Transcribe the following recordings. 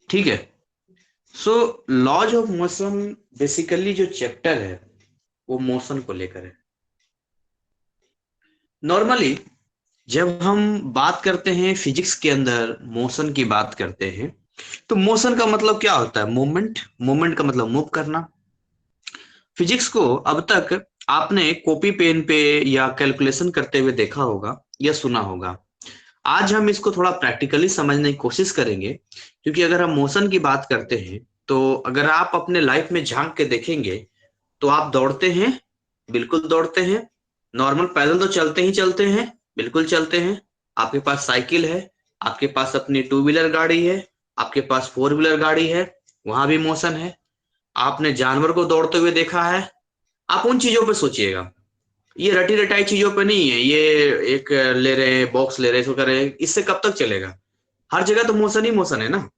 ठीक है। सो laws of motion basically जो चैप्टर है वो मोशन को लेकर है। नॉर्मली जब हम बात करते हैं फिजिक्स के अंदर मोशन की बात करते हैं, तो मोशन का मतलब क्या होता है? मूवमेंट। मूवमेंट का मतलब मूव करना। फिजिक्स को अब तक आपने कॉपी पेन पे या कैलकुलेशन करते हुए देखा होगा या सुना होगा। आज हम इसको थोड़ा प्रैक्टिकली समझने की कोशिश करेंगे, क्योंकि अगर हम मोशन की बात करते हैं तो अगर आप अपने लाइफ में झांक के देखेंगे तो आप दौड़ते हैं, बिल्कुल दौड़ते हैं। नॉर्मल पैदल तो चलते ही चलते हैं, बिल्कुल चलते हैं। आपके पास साइकिल है, आपके पास अपनी टू व्हीलर गाड़ी है, आपके पास फोर व्हीलर गाड़ी है, वहां भी मोशन है। आपने जानवर को दौड़ते हुए देखा है। आप उन चीजों पे सोचिएगा, ये रटी रटाई चीजों पे नहीं है। ये एक ले रहे हैं, बॉक्स ले रहे हैं, इसको कर रहे हैं, इससे कब तक चलेगा? हर जगह तो मोशन ही मोशन है ना।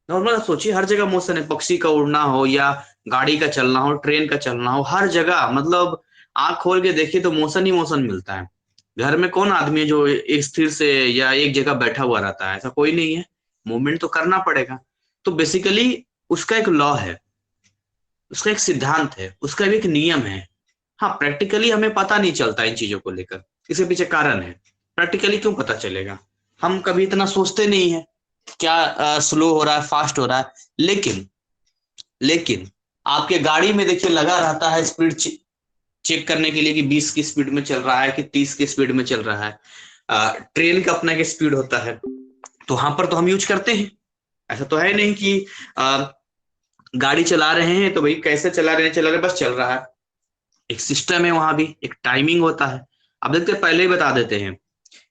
नॉर्मल आप सोचिए, हर जगह मोशन है। पक्षी का उड़ना हो या गाड़ी का चलना हो, ट्रेन का चलना हो, हर जगह मतलब आंख खोल के देखिए तो मोशन ही मोशन मिलता है। घर में कौन आदमी है जो एक स्थिर से या एक जगह बैठा हुआ रहता है? ऐसा कोई नहीं है। मूवमेंट तो करना पड़ेगा। तो बेसिकली उसका एक लॉ है, उसका एक सिद्धांत है, उसका भी एक नियम है। हाँ, प्रैक्टिकली हमें पता नहीं चलता इन चीजों को लेकर। इसके पीछे कारण है। प्रैक्टिकली क्यों पता चलेगा? हम कभी इतना सोचते नहीं है क्या स्लो हो रहा है, फास्ट हो रहा है। लेकिन लेकिन आपके गाड़ी में देखिए लगा रहता है स्पीड चेक करने के लिए कि 20 की स्पीड में चल रहा है कि 30 की स्पीड में चल रहा है। ट्रेन का अपना एक स्पीड होता है, तो वहां पर तो हम यूज करते हैं। ऐसा तो है नहीं कि आ, गाड़ी चला रहे हैं तो भाई कैसे चला रहे हैं, बस चल रहा है। एक सिस्टम है, वहां भी एक टाइमिंग होता है। अब देखते हैं, पहले ही बता देते हैं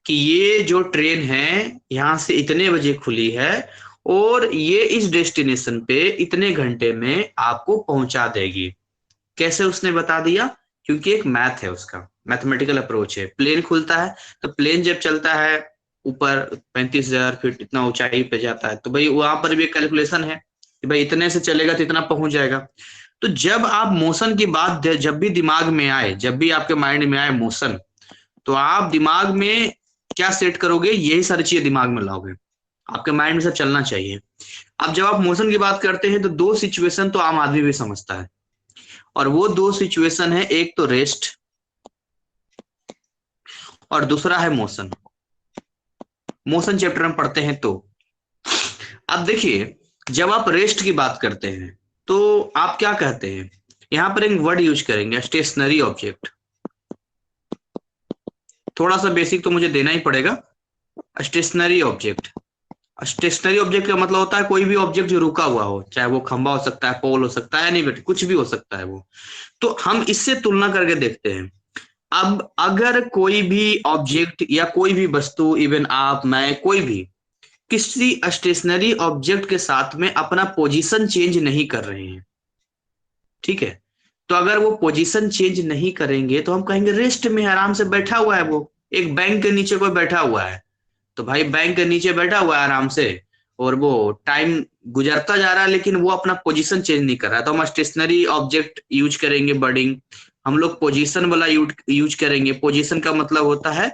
कि ये जो ट्रेन है यहाँ से इतने बजे खुली है और ये इस डेस्टिनेशन पे इतने घंटे में आपको पहुंचा देगी। कैसे उसने बता दिया? क्योंकि एक मैथ है, उसका मैथमेटिकल अप्रोच है। प्लेन खुलता है तो प्लेन जब चलता है ऊपर 35,000 फीट इतना ऊंचाई पे जाता है, तो भाई वहां पर भी एक कैलकुलेशन है कि भाई इतने से चलेगा तो इतना पहुंच जाएगा। तो जब आप मोशन की बात जब भी दिमाग में आए, जब भी आपके माइंड में आए मोशन, तो आप दिमाग में क्या सेट करोगे? यही सारी चीजें दिमाग में लाओगे। आपके माइंड में सब चलना चाहिए। अब जब आप मोशन की बात करते हैं तो दो सिचुएशन तो आम आदमी भी समझता है, और वो दो सिचुएशन है, एक तो रेस्ट और दूसरा है मोशन। मोशन चैप्टर में पढ़ते हैं तो अब देखिए, जब आप रेस्ट की बात करते हैं तो आप क्या कहते हैं? यहां पर एक वर्ड यूज करेंगे, स्टेशनरी ऑब्जेक्ट। थोड़ा सा बेसिक तो मुझे देना ही पड़ेगा। Stationery object. स्टेशनरी ऑब्जेक्ट का मतलब होता है कोई भी ऑब्जेक्ट जो रुका हुआ हो, चाहे वो खंबा हो सकता है, पोल हो सकता है, नहीं बेटे कुछ भी हो सकता है वो। तो हम इससे तुलना करके देखते हैं। अब अगर कोई भी ऑब्जेक्ट या कोई भी वस्तु, इवन आप मैं कोई भी किसी स्टेशनरी ऑब्जेक्ट के साथ में अपना पोजीशन चेंज नहीं कर रहे हैं, ठीक है, तो अगर वो पोजीशन चेंज नहीं करेंगे तो हम कहेंगे रेस्ट में आराम से बैठा हुआ है वो। एक बैंक के नीचे कोई बैठा हुआ है, तो भाई बैंक के नीचे बैठा हुआ है आराम से, और वो टाइम गुजरता जा रहा है लेकिन वो अपना पोजीशन चेंज नहीं कर रहा है, तो हम स्टेशनरी ऑब्जेक्ट यूज करेंगे बर्डिंग। हम लोग पोजीशन वाला यूज करेंगे। पोजीशन का मतलब होता है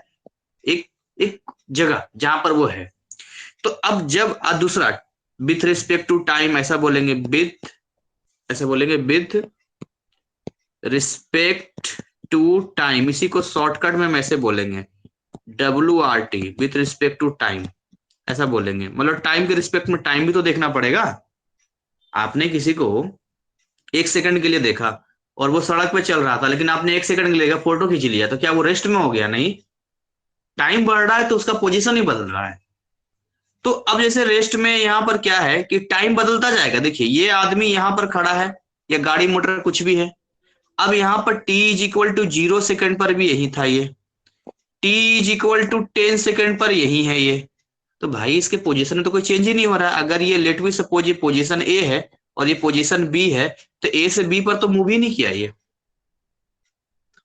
एक एक जगह जहां पर वो है। तो अब जब दूसरा, विथ रिस्पेक्ट टू टाइम ऐसा बोलेंगे, विथ, ऐसा बोलेंगे विथ रिस्पेक्ट टू टाइम। इसी को शॉर्टकट में हम ऐसे बोलेंगे, WRT, with respect to time. ऐसा बोलेंगे, मतलब टाइम के रिस्पेक्ट में टाइम भी तो देखना पड़ेगा। आपने किसी को 1 सेकंड के लिए देखा और वो सड़क पे चल रहा था, लेकिन आपने 1 सेकंड के लिए फोटो खींच लिया, तो क्या वो रेस्ट में हो गया? नहीं। टाइम बढ़ रहा है तो उसका पोजीशन ही बदल रहा है। तो अब जैसे रेस्ट में यहाँ पर क्या है कि टाइम बदलता जाएगा। देखिए ये आदमी यहाँ पर खड़ा है, या गाड़ी मोटर कुछ भी है। अब यहाँ पर t=0 सेकंड पर भी यही था ये, t=10 सेकंड पर यही है ये। तो भाई इसके पोजीशन में तो कोई चेंज ही नहीं हो रहा है। अगर ये लेट वी सपोज ये पोजीशन ए है और ये पोजीशन बी है, तो ए से बी पर तो मूव ही नहीं किया ये।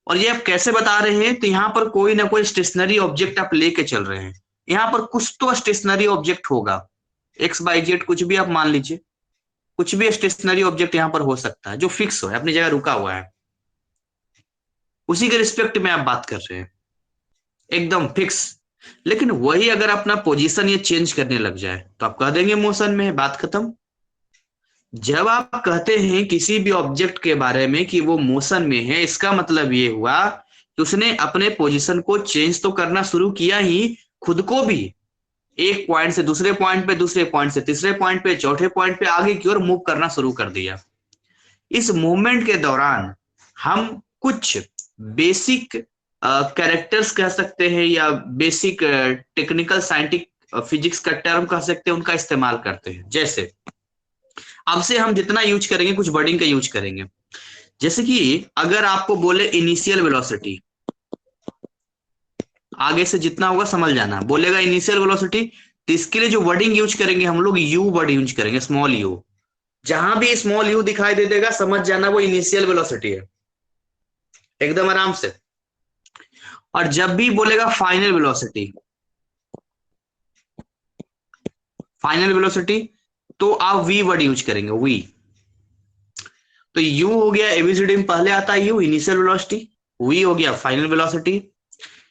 और ये आप कैसे बता रहे हैं? तो यहाँ पर कोई ना कोई स्टेशनरी ऑब्जेक्ट आप लेके चल रहे हैं। यहाँ पर कुछ तो स्टेशनरी ऑब्जेक्ट होगा, XYZ कुछ भी आप मान लीजिए। कुछ भी स्टेशनरी ऑब्जेक्ट यहाँ पर हो सकता है जो फिक्स हो, अपनी जगह रुका हुआ है। उसी के रिस्पेक्ट में आप बात कर रहे हैं, एकदम फिक्स। लेकिन वही अगर अपना पोजीशन ये चेंज करने लग जाए तो आप कह देंगे मोशन में है, बात खत्म। जब आप कहते हैं किसी भी ऑब्जेक्ट के बारे में कि वो मोशन में है, इसका मतलब ये हुआ कि उसने अपने पोजीशन को चेंज तो करना शुरू किया ही, खुद को भी एक पॉइंट से दूसरे पॉइंट पे, दूसरे पॉइंट से तीसरे पॉइंट पे, चौथे पॉइंट पे आगे की ओर मूव करना शुरू कर दिया। इस मूवमेंट के दौरान हम कुछ बेसिक कैरेक्टर्स कह सकते हैं या बेसिक टेक्निकल साइंटिफिक फिजिक्स का टर्म कह सकते हैं, उनका इस्तेमाल करते हैं। जैसे अब से हम जितना यूज करेंगे कुछ वर्डिंग का यूज करेंगे। जैसे कि अगर आपको बोले इनिशियल वेलोसिटी, आगे से जितना होगा समझ जाना, बोलेगा इनिशियल वेलोसिटी, तो इसके लिए जो वर्डिंग यूज करेंगे हम लोग, यू वर्ड यूज करेंगे, स्मॉल यू। जहां भी स्मॉल यू दिखाई दे देगा समझ जाना वो इनिशियल वेलोसिटी है, एकदम आराम से। और जब भी बोलेगा फाइनल वेलोसिटी, फाइनल वेलोसिटी, तो आप वी वर्ड यूज करेंगे, वी। तो यू हो गया एबीसीडी में पहले आता है यू, इनिशियल वेलोसिटी। वी हो गया फाइनल वेलोसिटी।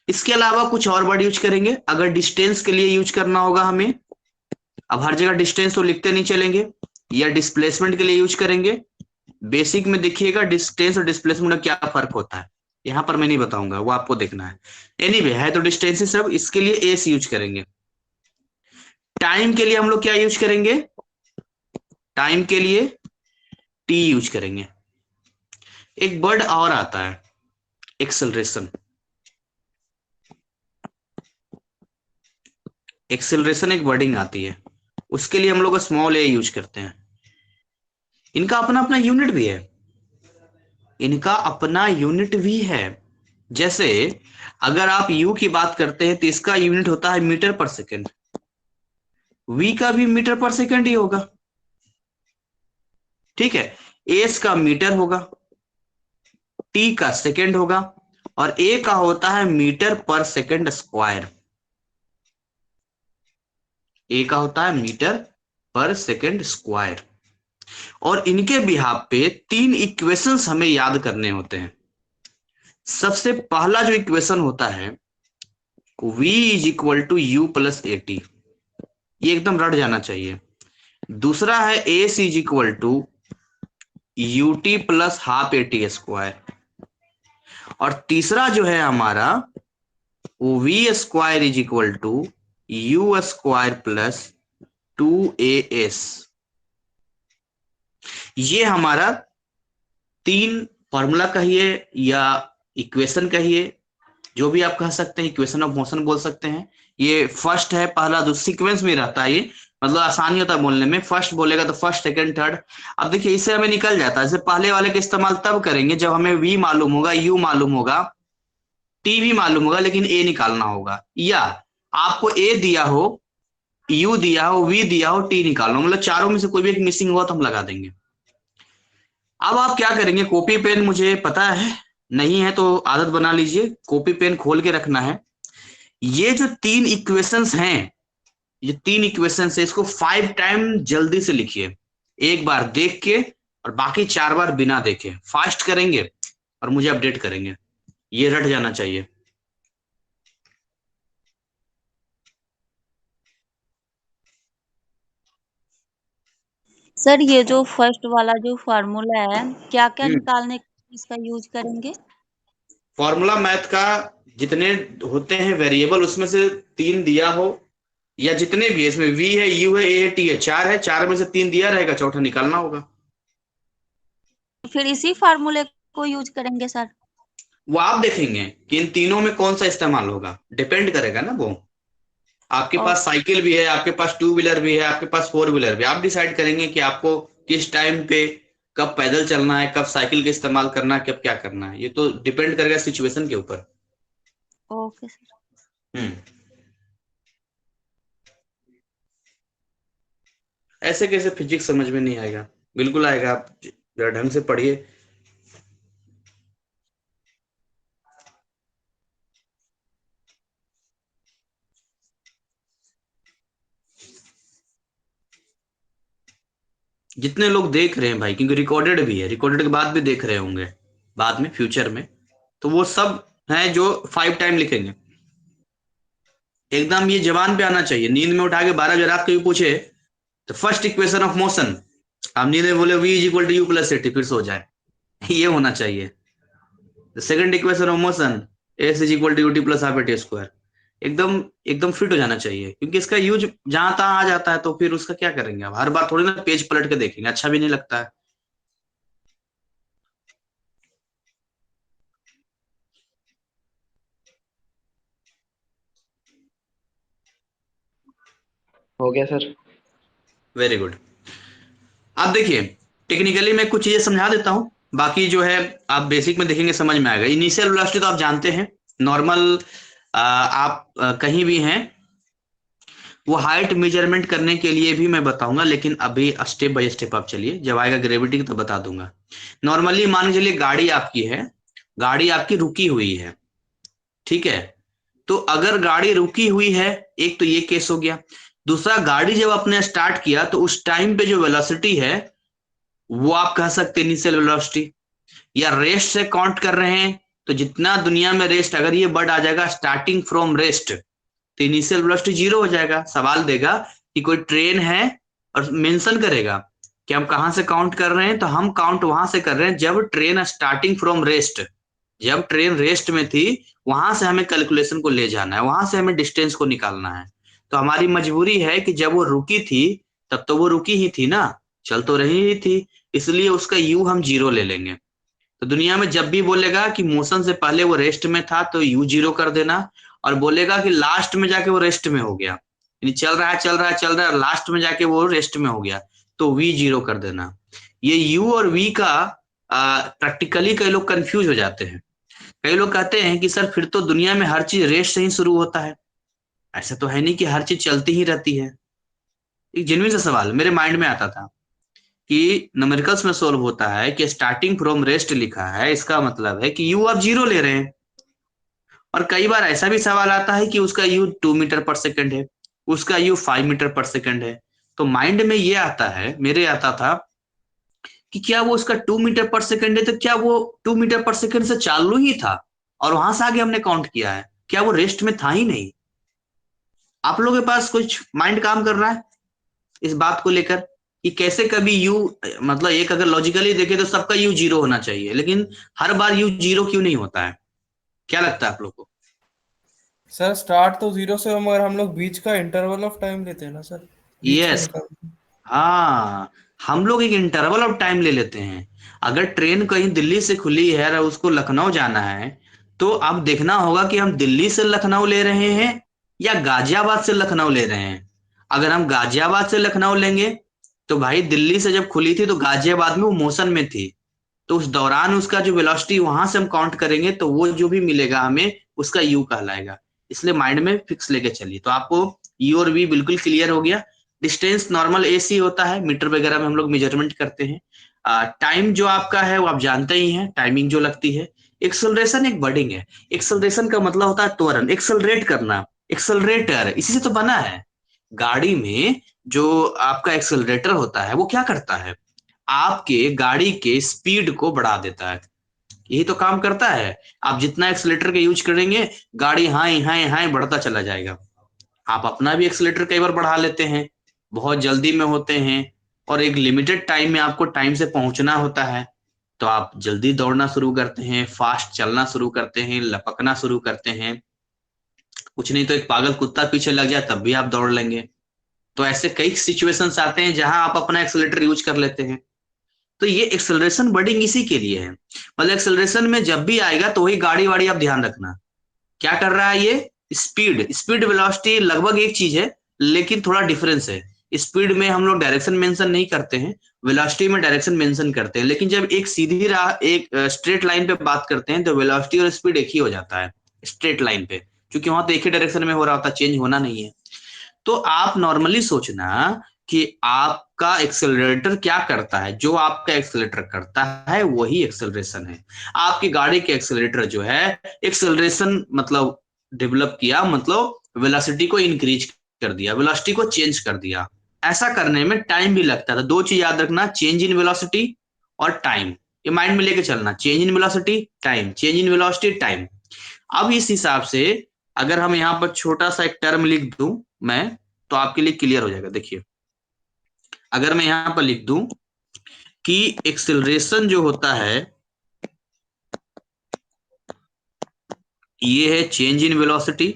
इसके अलावा कुछ और वर्ड यूज करेंगे अगर डिस्टेंस के लिए यूज करना होगा हमें। अब हर जगह डिस्टेंस तो लिखते नहीं चलेंगे, या डिस्प्लेसमेंट के लिए यूज करेंगे। बेसिक में देखिएगा डिस्टेंस और डिस्प्लेसमेंट में क्या फर्क होता है, यहां पर मैं नहीं बताऊंगा, वो आपको देखना है। एनीवे है तो डिस्टेंस सब, इसके लिए एस यूज करेंगे। टाइम के लिए हम लोग क्या यूज करेंगे, टाइम के लिए टी यूज करेंगे। एक वर्ड और आता है एक्सेलरेशन। एक्सेलरेशन एक वर्डिंग आती है, उसके लिए हम लोग स्मॉल ए यूज करते हैं। इनका अपना अपना यूनिट भी है, इनका अपना यूनिट भी है। जैसे अगर आप यू की बात करते हैं तो इसका यूनिट होता है मीटर पर सेकेंड, वी का भी मीटर पर सेकेंड ही होगा, ठीक है। एस का मीटर होगा, टी का सेकेंड होगा, और ए का होता है मीटर पर सेकेंड स्क्वायर। ए का होता है मीटर पर सेकेंड स्क्वायर। और इनके बिहाफ पे तीन इक्वेशंस हमें याद करने होते हैं। सबसे पहला जो इक्वेशन होता है v is equal to u plus a t, ये एकदम रट जाना चाहिए। दूसरा है s is equal to u t plus half a t square. और तीसरा जो है हमारा वो v square is equal to u square plus two a s. ये हमारा तीन फॉर्मूला कहिए या इक्वेशन कहिए, जो भी आप कह सकते हैं, इक्वेशन ऑफ मोशन बोल सकते हैं। ये फर्स्ट है, पहला जो सीक्वेंस में रहता है, ये मतलब आसानी होता है बोलने में, फर्स्ट बोलेगा तो फर्स्ट सेकंड थर्ड। अब देखिए इससे हमें निकल जाता है, जैसे पहले वाले का इस्तेमाल तब करेंगे जब हमें वी मालूम होगा, यू मालूम होगा, टी भी मालूम होगा, लेकिन ए निकालना होगा, या आपको ए दिया हो, यू दिया हो, वी दिया हो, टी निकालना हो, मतलब चारों में से कोई भी एक मिसिंग हुआ तो हम लगा देंगे। अब आप क्या करेंगे, कॉपी पेन मुझे पता है नहीं है तो आदत बना लीजिए, कॉपी पेन खोल के रखना है। ये जो तीन इक्वेशंस हैं, ये तीन इक्वेशंस है, इसको 5 टाइम जल्दी से लिखिए, एक बार देख के और बाकी 4 बार बिना देखे, फास्ट करेंगे और मुझे अपडेट करेंगे, ये रट जाना चाहिए। सर ये जो फर्स्ट वाला जो फार्मूला है, क्या क्या हम्म निकालने के लिए इसका यूज करेंगे? फॉर्मूला मैथ का जितने होते हैं वेरिएबल, उसमें से तीन दिया हो, या जितने भी है, इसमें वी है, यू है, ए है, टी है, चार है, चार में से तीन दिया रहेगा, चौथा निकालना होगा। फिर इसी फार्मूले को यूज करेंगे सर? वो आप देखेंगे कि इन तीनों में कौन सा इस्तेमाल होगा, डिपेंड करेगा ना वो। आपके और पास साइकिल भी है, आपके पास टू व्हीलर भी है, आपके पास फोर व्हीलर भी है, आप डिसाइड करेंगे कि आपको किस टाइम पे कब पैदल चलना है, कब साइकिल का इस्तेमाल करना है, कब क्या करना है, ये तो डिपेंड करेगा सिचुएशन के ऊपर। Okay sir. हम्म ऐसे कैसे फिजिक्स समझ में नहीं आएगा, बिल्कुल आएगा, आप जरा ढंग से पढ़िए। जितने लोग देख रहे हैं भाई, क्योंकि रिकॉर्डेड भी है, रिकॉर्डेड के बाद भी देख रहे होंगे बाद में फ्यूचर में, तो वो सब हैं जो 5 टाइम लिखेंगे। एकदम ये जबान पे आना चाहिए। नींद में उठा के 12 बजे रात को भी पूछे तो फर्स्ट इक्वेशन ऑफ मोशन, आप नींद में बोले v is equal to u plus a t, फिर सो जाए। ये होना चाहिए। Second equation of motion, s is equal to u t plus half a t square. एकदम एकदम फिट हो जाना चाहिए, क्योंकि इसका यूज जहां तहां आ जाता है, तो फिर उसका क्या करेंगे? अब हर बार थोड़ी ना पेज पलट के देखेंगे, अच्छा भी नहीं लगता है। हो गया सर। Very good. अब देखिए, टेक्निकली मैं कुछ चीजें समझा देता हूँ, बाकी जो है आप बेसिक में देखेंगे समझ में आएगा। इनिशियल वेलोसिटी तो आप जानते हैं, नॉर्मल आप कहीं भी हैं, वो हाइट मेजरमेंट करने के लिए भी मैं बताऊंगा, लेकिन अभी स्टेप बाय स्टेप आप चलिए, जब आएगा ग्रेविटी तो बता दूंगा। नॉर्मली मान के चलिए गाड़ी आपकी है, गाड़ी आपकी रुकी हुई है, ठीक है? तो अगर गाड़ी रुकी हुई है, एक तो ये केस हो गया। दूसरा, गाड़ी जब आपने स्टार्ट किया तो उस टाइम पे जो वेलोसिटी है वो आप कह सकते हैं इनिशियल वेलोसिटी, या रेस्ट से काउंट कर रहे हैं तो जितना दुनिया में रेस्ट, अगर ये वर्ड आ जाएगा स्टार्टिंग फ्रॉम रेस्ट, तो इनिशियल वेलोसिटी जीरो हो जाएगा। सवाल देगा कि कोई ट्रेन है और मेंशन करेगा कि हम कहां से काउंट कर रहे हैं, तो हम काउंट वहां से कर रहे हैं जब ट्रेन स्टार्टिंग फ्रॉम रेस्ट, जब ट्रेन रेस्ट में थी, वहां से हमें कैलकुलेशन को ले जाना है, वहां से हमें डिस्टेंस को निकालना है। तो हमारी मजबूरी है कि जब वो रुकी थी तब तो वो रुकी ही थी ना, चल तो रही ही थी, इसलिए उसका यू हम जीरो ले लेंगे। तो दुनिया में जब भी बोलेगा कि मोशन से पहले वो रेस्ट में था तो यू जीरो कर देना, और बोलेगा कि लास्ट में जाके वो रेस्ट में हो गया, यानी चल रहा है चल रहा है चल रहा है, लास्ट में जाके वो रेस्ट में हो गया, तो वी जीरो कर देना। ये यू और वी का प्रैक्टिकली कई लोग कंफ्यूज हो जाते हैं। कई लोग कहते हैं कि सर फिर तो दुनिया में हर चीज रेस्ट से ही शुरू होता है। ऐसा तो है नहीं कि हर चीज चलती ही रहती है। एक जेन्युइन सा सवाल मेरे माइंड में आता था कि न्यूमेरिकल्स में सोल्व होता है कि स्टार्टिंग फ्रॉम रेस्ट लिखा है, इसका मतलब है कि यू आप जीरो ले रहे हैं। और कई बार ऐसा भी सवाल आता है कि उसका यू 2 मीटर पर सेकंड है, उसका यू 5 मीटर पर सेकंड है। तो माइंड में ये आता है, मेरे आता था कि क्या वो उसका 2 मीटर पर सेकंड है, तो क्या वो 2 मीटर पर सेकंड से चालू ही था और वहां से आगे हमने काउंट किया है, क्या वो रेस्ट में था ही नहीं? आप लोगों के पास कुछ माइंड काम कर रहा है इस बात को लेकर कि कैसे कभी यू, मतलब एक अगर लॉजिकली देखे तो सबका यू जीरो होना चाहिए, लेकिन हर बार यू जीरो क्यों नहीं होता है? क्या लगता है आप लोग को? सर स्टार्ट तो जीरो से हो, मगर हम लोग बीच का इंटरवल ऑफ टाइम लेते हैं ना सर, बीच का यस, निकालते हैं। हाँ, हम लोग एक इंटरवल ऑफ टाइम ले लेते हैं। अगर ट्रेन कहीं दिल्ली से खुली है और उसको लखनऊ जाना है, तो अब देखना होगा कि हम दिल्ली से लखनऊ ले रहे हैं या गाजियाबाद से लखनऊ ले रहे हैं। अगर हम गाजियाबाद से लखनऊ लेंगे तो भाई दिल्ली से जब खुली थी तो गाजियाबाद में वो मोशन में थी, तो उस दौरान उसका जो वेलोसिटी वहां से हम काउंट करेंगे तो वो जो भी मिलेगा हमें उसका यू कहलाएगा। इसलिए माइंड में फिक्स लेके चलिए। तो आपको यू और वी बिल्कुल क्लियर हो गया। डिस्टेंस नॉर्मल एसी होता है, मीटर वगैरह में हम लोग मेजरमेंट करते हैं। टाइम जो आपका है वो आप जानते ही हैं, टाइमिंग जो लगती है। एक्सेलरेशन एक वर्डिंग है। एक्सेलरेशन का मतलब होता है त्वरण, एक्सेलरेट करना, एक्सेलरेटर इसी से तो बना है। गाड़ी में जो आपका एक्सेलरेटर होता है वो क्या करता है? आपके गाड़ी के स्पीड को बढ़ा देता है, यही तो काम करता है। आप जितना एक्सेलेटर का यूज करेंगे, गाड़ी हाई हाई हाई बढ़ता चला जाएगा। आप अपना भी एक्सेलेटर कई बार बढ़ा लेते हैं, बहुत जल्दी में होते हैं और एक लिमिटेड टाइम में आपको टाइम से पहुंचना होता है, तो आप जल्दी दौड़ना शुरू करते हैं, फास्ट चलना शुरू करते हैं, लपकना शुरू करते हैं। कुछ नहीं तो एक पागल कुत्ता पीछे लग जाए तब भी आप दौड़ लेंगे। तो ऐसे कई सिचुएशंस आते हैं जहां आप अपना एक्सेलेटर यूज कर लेते हैं। तो ये एक्सेलरेशन वर्डिंग इसी के लिए है। मतलब एक्सेलरेशन में जब भी आएगा तो वही गाड़ी वाड़ी आप ध्यान रखना क्या कर रहा है। ये स्पीड, स्पीड वेलोसिटी लगभग एक चीज है, लेकिन थोड़ा डिफरेंस है। स्पीड में हम लोग डायरेक्शन मेंशन नहीं करते हैं, वेलोसिटी में डायरेक्शन मेंशन करते हैं। लेकिन जब एक सीधी राह, एक स्ट्रेट लाइन पे बात करते हैं तो वेलोसिटी और स्पीड एक ही हो जाता है स्ट्रेट लाइन पे, क्योंकि वहां तो एक ही डायरेक्शन में हो रहा होता, चेंज होना नहीं है। तो आप नॉर्मली सोचना कि आपका एक्सेलरेटर क्या करता है, जो आपका एक्सेलरेटर करता है वही एक्सेलरेशन है। आपकी गाड़ी के एक्सेलरेटर जो है एक्सेलरेशन मतलब डेवलप किया, मतलब वेलोसिटी को इंक्रीज कर दिया, वेलोसिटी को चेंज कर दिया। ऐसा करने में टाइम भी लगता था। दो चीज याद रखना, चेंज इन वेलोसिटी और टाइम, ये माइंड में लेके चलना, change in velocity time, change in velocity time. अब इस हिसाब से अगर हम यहाँ पर छोटा सा एक टर्म लिख दूं मैं, तो आपके लिए क्लियर हो जाएगा। देखिए, अगर मैं यहाँ पर लिख दूं कि एक्सेलरेशन जो होता है ये है चेंज इन वेलोसिटी,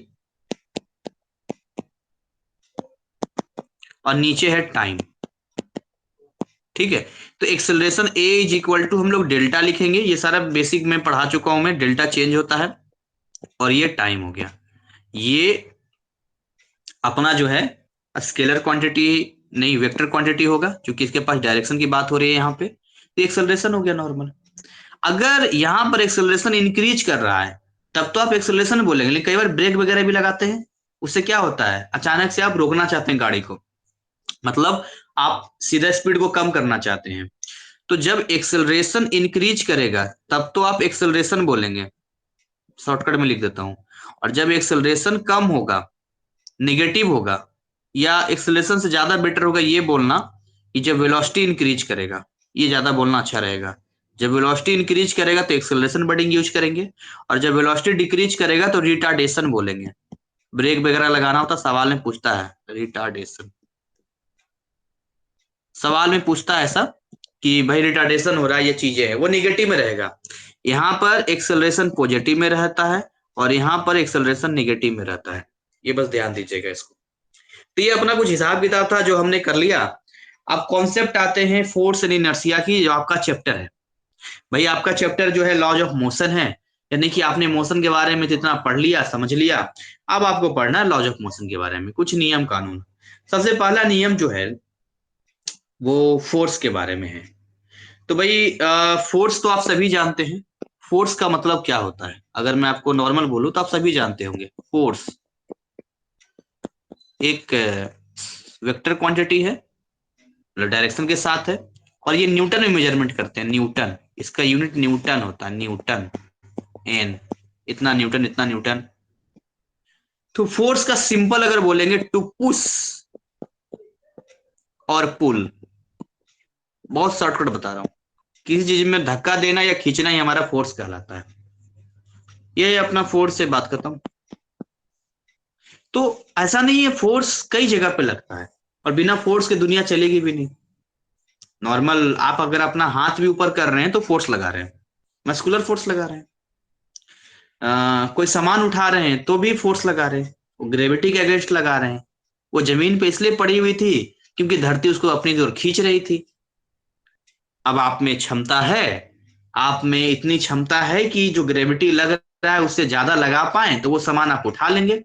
और नीचे है टाइम। ठीक है, तो acceleration a is equal to हम लोग डेल्टा लिखेंगे, ये सारा बेसिक में पढ़ा चुका हूं मैं, डेल्टा चेंज होता है, और ये टाइम हो गया। ये अपना जो है स्केलर क्वांटिटी नहीं, वेक्टर क्वांटिटी होगा, क्योंकि इसके पास डायरेक्शन की बात हो रही है यहाँ पे, तो एक्सेलरेशन हो गया नॉर्मल। अगर यहाँ पर एक्सेलरेशन इंक्रीज कर रहा है तब तो आप एक्सेलरेशन बोलेंगे, लेकिन कई बार ब्रेक वगैरह भी लगाते हैं, उससे क्या होता है, अचानक से आप रोकना चाहते हैं गाड़ी को, मतलब आप सीधा स्पीड को कम करना चाहते हैं, तो जब एक्सेलरेशन इंक्रीज करेगा तब तो आप एक्सेलरेशन बोलेंगे, शॉर्टकट में लिख देता हूं। और जब एक्सेलरेशन कम होगा, नेगेटिव होगा, या एक्सेलरेशन से ज्यादा बेटर होगा ये बोलना कि जब वेलोसिटी इंक्रीज करेगा, ये ज्यादा बोलना अच्छा रहेगा। जब वेलोसिटी इंक्रीज करेगा तो एक्सेलरेशन वर्डिंग यूज करेंगे, और जब वेलोसिटी डिक्रीज करेगा तो रिटार्डेशन बोलेंगे। ब्रेक वगैरह लगाना होता, सवाल में पूछता है रिटार्डेशन, सवाल में पूछता है ऐसा कि भाई रिटार्डेशन हो रहा है, ये चीजें है, वो निगेटिव में रहेगा। यहाँ पर एक्सेलरेशन पॉजिटिव में रहता है, और यहाँ पर एक्सेलरेशन निगेटिव में रहता है, ये बस ध्यान दीजिएगा इसको। तो ये अपना कुछ हिसाब किताब था जो हमने कर लिया। अब कॉन्सेप्ट आते हैं फोर्स एंड इनर्शिया की, जो आपका चैप्टर है। भाई आपका चैप्टर जो है लॉज ऑफ मोशन है, यानी कि आपने मोशन के बारे में जितना पढ़ लिया, समझ लिया, अब आपको पढ़ना है लॉज ऑफ मोशन के बारे में, कुछ नियम कानून। सबसे पहला नियम जो है वो फोर्स के बारे में है। तो भाई फोर्स तो आप सभी जानते हैं। फोर्स का मतलब क्या होता है, अगर मैं आपको नॉर्मल बोलूं तो आप सभी जानते होंगे। फोर्स एक वेक्टर क्वांटिटी है, डायरेक्शन के साथ है, और ये न्यूटन में मेजरमेंट करते हैं, न्यूटन, इसका यूनिट न्यूटन होता है, न्यूटन, एन, इतना न्यूटन, इतना न्यूटन। तो फोर्स का सिंपल अगर बोलेंगे, टू पुश और पुल, बहुत शॉर्टकट बता रहा हूं, किसी चीज में धक्का देना या खींचना ही हमारा फोर्स कहलाता है। ये अपना फोर्स से बात करता हूं। तो ऐसा नहीं है, फोर्स कई जगह पे लगता है, और बिना फोर्स के दुनिया चलेगी भी नहीं। नॉर्मल आप अगर अपना हाथ भी ऊपर कर रहे हैं तो फोर्स लगा रहे हैं, मस्कुलर फोर्स लगा रहे हैं। कोई सामान उठा रहे हैं तो भी फोर्स लगा रहे हैं, वो ग्रेविटी के अगेंस्ट लगा रहे हैं। वो जमीन पे इसलिए पड़ी हुई थी क्योंकि धरती उसको अपनी ओर खींच रही थी। अब आप में क्षमता है, आप में इतनी क्षमता है कि जो ग्रेविटी लग रहा है उससे ज्यादा लगा पाए तो वो सामान आप उठा लेंगे।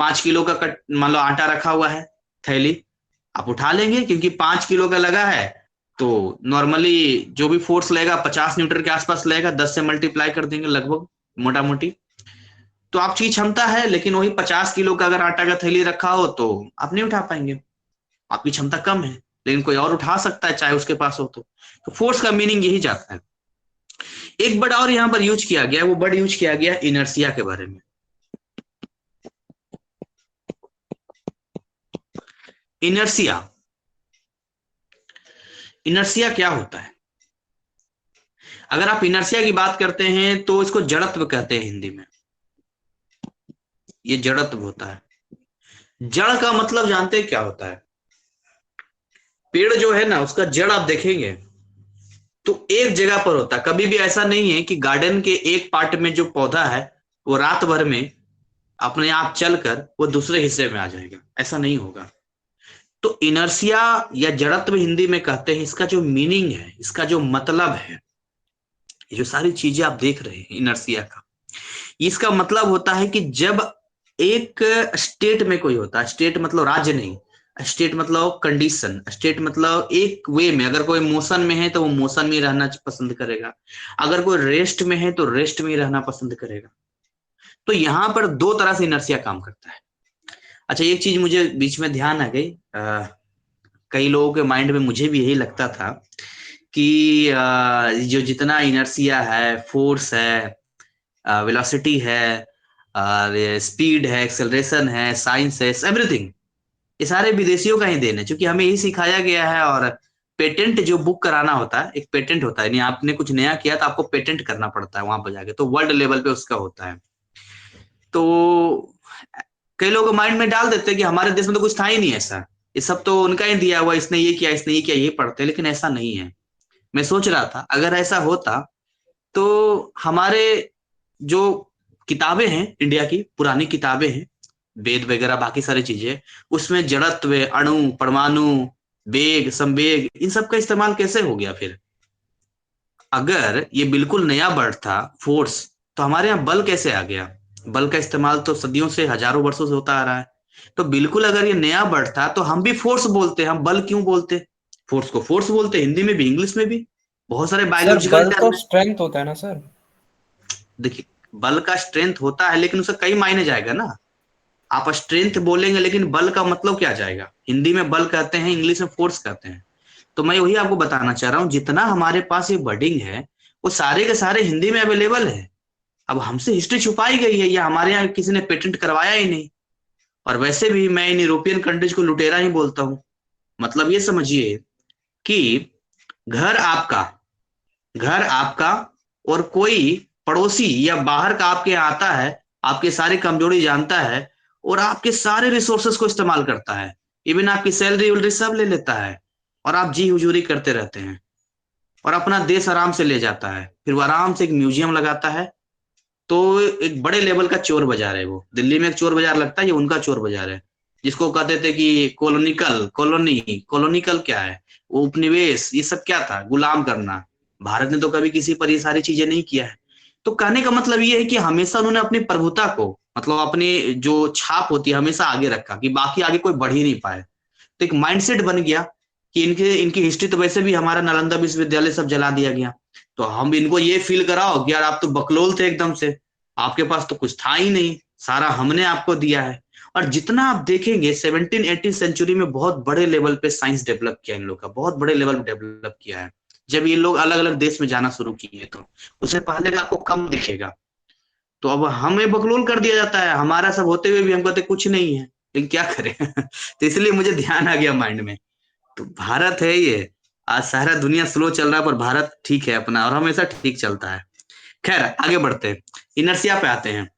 5 किलो का कट मान लो आटा रखा हुआ है, थैली, आप उठा लेंगे क्योंकि 5 किलो का लगा है। तो नॉर्मली जो भी फोर्स लगेगा 50 न्यूटन के आसपास लगेगा, 10 से मल्टीप्लाई कर देंगे लगभग, मोटा मोटी। तो आपकी क्षमता है, लेकिन वही 50 किलो का अगर आटा का थैली रखा हो तो आप नहीं उठा पाएंगे, आपकी क्षमता कम है, लेकिन कोई और उठा सकता है चाहे उसके पास हो तो फोर्स का मीनिंग यही जाता है। एक वर्ड और यहाँ पर यूज किया गया, वो वर्ड यूज किया गया इनर्सिया के बारे में। इनर्सिया, इनर्सिया क्या होता है? अगर आप इनर्सिया की बात करते हैं तो इसको जड़त्व कहते हैं हिंदी में, ये जड़त्व होता है। जड़ का मतलब जानते हैं क्या होता है? पेड़ जो है ना, उसका जड़ आप देखेंगे तो एक जगह पर होता है। कभी भी ऐसा नहीं है कि गार्डन के एक पार्ट में जो पौधा है वो रात भर में अपने आप चलकर वो दूसरे हिस्से में आ जाएगा, ऐसा नहीं होगा। तो इनर्सिया या जड़त्व हिंदी में कहते हैं, इसका जो मीनिंग है, इसका जो मतलब है, ये जो सारी चीजें आप देख रहे हैं इनर्सिया का, इसका मतलब होता है कि जब एक स्टेट में कोई होता है, स्टेट मतलब राज्य नहीं, स्टेट मतलब कंडीशन, स्टेट मतलब एक वे में, अगर कोई मोशन में है तो वो मोशन में रहना पसंद करेगा, अगर कोई रेस्ट में है तो रेस्ट में रहना पसंद करेगा। तो यहाँ पर दो तरह से इनर्सिया काम करता है। अच्छा, एक चीज मुझे बीच में ध्यान आ गई, कई लोगों के माइंड में, मुझे भी यही लगता था कि जो जितना इनर्सिया है, फोर्स है, वेलोसिटी है, स्पीड है, एक्सेलरेशन है, साइंस है, एवरीथिंग, ये सारे विदेशियों का ही देन है, क्योंकि हमें यही सिखाया गया है। और पेटेंट जो बुक कराना होता है, एक पेटेंट होता है, नहीं आपने कुछ नया किया तो आपको पेटेंट करना पड़ता है वहां पर जाके, तो वर्ल्ड लेवल पे उसका होता है। तो कई लोग माइंड में डाल देते हैं कि हमारे देश में तो कुछ था ही नहीं ऐसा, ये सब तो उनका ही दिया हुआ, इसने ये किया, इसने ये किया, ये पढ़ते हैं, लेकिन ऐसा नहीं है। मैं सोच रहा था अगर ऐसा होता तो हमारे जो किताबें हैं, इंडिया की पुरानी किताबें हैं, वेद वगैरह बाकी सारी चीजें, उसमें जड़त्व, अणु, परमाणु, वेग, संवेग, इन सब का इस्तेमाल कैसे हो गया फिर? अगर ये बिल्कुल नया वर्ड था फोर्स, तो हमारे यहाँ बल कैसे आ गया? बल का इस्तेमाल तो सदियों से, हजारों वर्षों से होता आ रहा है। तो बिल्कुल अगर ये नया वर्ड था तो हम भी फोर्स बोलते, हम बल क्यों बोलते? फोर्स को फोर्स बोलते, हिंदी में भी इंग्लिश में भी बहुत सारे सर बायोलॉजिकल बल तो टर्म है। स्ट्रेंथ होता है ना सर। देखिए, बल का स्ट्रेंथ होता है, लेकिन उसका कई मायने जाएगा ना। आप स्ट्रेंथ बोलेंगे लेकिन बल का मतलब क्या जाएगा? हिंदी में बल कहते हैं, इंग्लिश में फोर्स कहते हैं। तो मैं वही आपको बताना चाह रहा हूँ, जितना हमारे पास ये वर्डिंग है वो सारे के सारे हिंदी में अवेलेबल है। अब हमसे हिस्ट्री छुपाई गई है, या हमारे यहाँ किसी ने पेटेंट करवाया ही नहीं। और वैसे भी मैं इन यूरोपियन कंट्रीज को लुटेरा ही बोलता हूँ। मतलब ये समझिए कि घर आपका, घर आपका, और कोई पड़ोसी या बाहर का आपके यहाँ आता है, आपके सारे कमजोरी जानता है, और आपके सारे रिसोर्सेस को इस्तेमाल करता है, इवन आपकी सैलरी वैलरी सब ले लेता है, और आप जी हुजूरी करते रहते हैं, और अपना देश आराम से ले जाता है। फिर वो आराम से एक म्यूजियम लगाता है। तो एक बड़े लेवल का चोर बाजार है वो। दिल्ली में एक चोर बाजार लगता है, ये उनका चोर बाजार है, जिसको कहते थे कि कॉलोनिकल, कॉलोनी, कॉलोनिकल क्या है? वो उपनिवेश, ये सब क्या था? गुलाम करना। भारत ने तो कभी किसी पर ये सारी चीजें नहीं किया है। तो कहने का मतलब ये है कि हमेशा उन्होंने अपनी प्रभुता को, मतलब अपनी जो छाप होती है, हमेशा आगे रखा कि बाकी आगे कोई बढ़ ही नहीं पाए। तो एक माइंडसेट बन गया कि इनके इनकी हिस्ट्री तो वैसे भी हमारा नालंदा विश्वविद्यालय सब जला दिया गया, तो हम इनको ये फील कराओ कि यार आप तो बकलोल थे एकदम से, आपके पास तो कुछ था ही नहीं, सारा हमने आपको दिया है। और जितना आप देखेंगे 17 18 सेंचुरी में बहुत बड़े लेवल पे साइंस डेवलप किया इन लोग का, बहुत बड़े लेवल पे डेवलप किया है। जब ये लोग अलग अलग देश में जाना शुरू किए तो उससे पहले का आपको कम दिखेगा। तो अब हमें बकलोल कर दिया जाता है, हमारा सब होते हुए भी हम कहते कुछ नहीं है, लेकिन क्या करें। तो इसलिए मुझे ध्यान आ गया माइंड में। तो भारत है ये, आज सारा दुनिया स्लो चल रहा है पर भारत ठीक है अपना, और हमेशा ठीक चलता है। खैर आगे बढ़ते हैं, इनर्सिया पे आते हैं।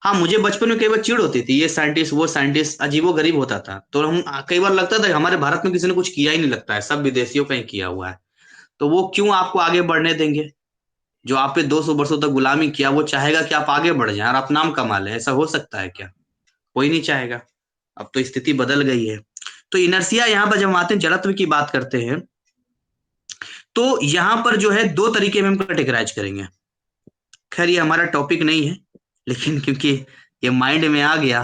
हाँ, मुझे बचपन में कई बार चिढ़ होती थी, ये साइंटिस्ट वो साइंटिस्ट अजीबो गरीब होता था, तो हम कई बार लगता था कि हमारे भारत में किसी ने कुछ किया ही नहीं, लगता है सब विदेशियों का ही किया हुआ है। तो वो क्यों आपको आगे बढ़ने देंगे? जो आप पे 200 वर्षों तक गुलामी किया, वो चाहेगा कि आप आगे बढ़ जाएं और आप नाम कमा लें? ऐसा हो सकता है क्या? कोई नहीं चाहेगा। अब तो स्थिति बदल गई है। तो इनर्सिया यहाँ पर जब हम आते हैं, जड़त्व की बात करते हैं, तो यहाँ पर जो है दो तरीके में हम कैटेगराइज करेंगे। खैर ये हमारा टॉपिक नहीं है, लेकिन क्योंकि ये माइंड में आ गया,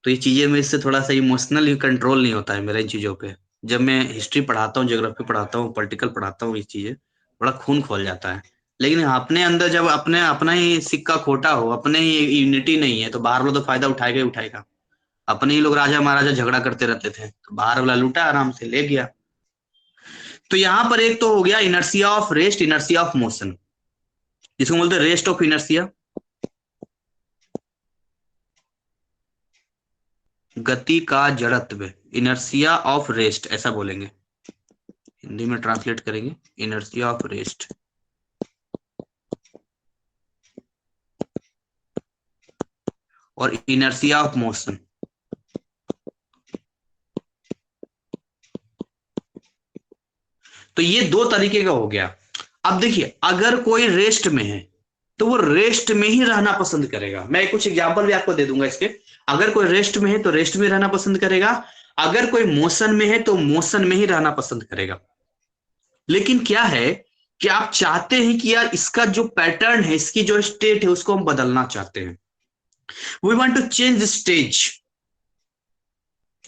तो ये चीजें मेरे से थोड़ा सा इमोशनल कंट्रोल नहीं होता है मेरा इन चीजों पे। जब मैं हिस्ट्री पढ़ाता हूँ, ज्योग्राफी पढ़ाता हूँ, पॉलिटिकल पढ़ाता हूँ, ये चीजें बड़ा खून खोल जाता है। लेकिन अपने अंदर जब अपने अपना ही सिक्का खोटा हो, अपने ही यूनिटी नहीं है, तो बाहर वाला तो फायदा उठाएगा ही उठाएगा। अपने ही लोग राजा महाराजा झगड़ा करते रहते थे, तो बाहर वाला लूटा, आराम से ले गया। तो यहाँ पर एक तो हो गया inertia of rest, inertia of motion, जिसको बोलते हैं रेस्ट ऑफ इनर्सिया, गति का जड़त्व, इनर्सिया ऑफ रेस्ट ऐसा बोलेंगे, हिंदी में ट्रांसलेट करेंगे इनर्सिया ऑफ रेस्ट। और इनर्सिया ऑफ मोशन। तो ये दो तरीके का हो गया। अब देखिए, अगर कोई रेस्ट में है तो वो रेस्ट में ही रहना पसंद करेगा। मैं कुछ एग्जांपल भी आपको दे दूंगा इसके। अगर कोई रेस्ट में है तो रेस्ट में रहना पसंद करेगा, अगर कोई मोशन में है तो मोशन में ही रहना पसंद करेगा। लेकिन क्या है कि आप चाहते हैं कि यार इसका जो पैटर्न है, इसकी जो स्टेट है, उसको हम बदलना चाहते हैं। We want to change stage.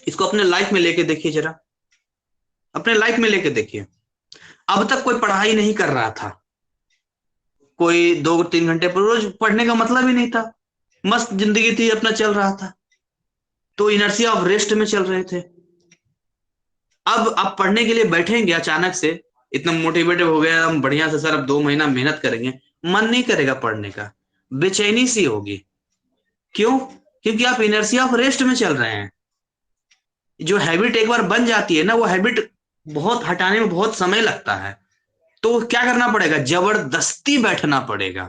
इसको अपने लाइफ में लेके देखिए जरा, अपने लाइफ में लेके देखिए। अब तक कोई पढ़ाई नहीं कर रहा था, कोई 2 3 घंटे पर रोज पढ़ने का मतलब ही नहीं था, मस्त जिंदगी थी, अपना चल रहा था, तो इनर्सिया ऑफ रेस्ट में चल रहे थे। अब आप पढ़ने के लिए बैठेंगे, अचानक से इतना मोटिवेटेड हो गया हम, बढ़िया से सर अब 2 महीना मेहनत करेंगे, मन नहीं करेगा पढ़ने का, बेचैनी सी होगी। क्यों? क्योंकि आप इनर्सिया ऑफ रेस्ट में चल रहे हैं। जो हैबिट एक बार बन जाती है ना, वो हैबिट बहुत हटाने में बहुत समय लगता है। तो क्या करना पड़ेगा? जबरदस्ती बैठना पड़ेगा।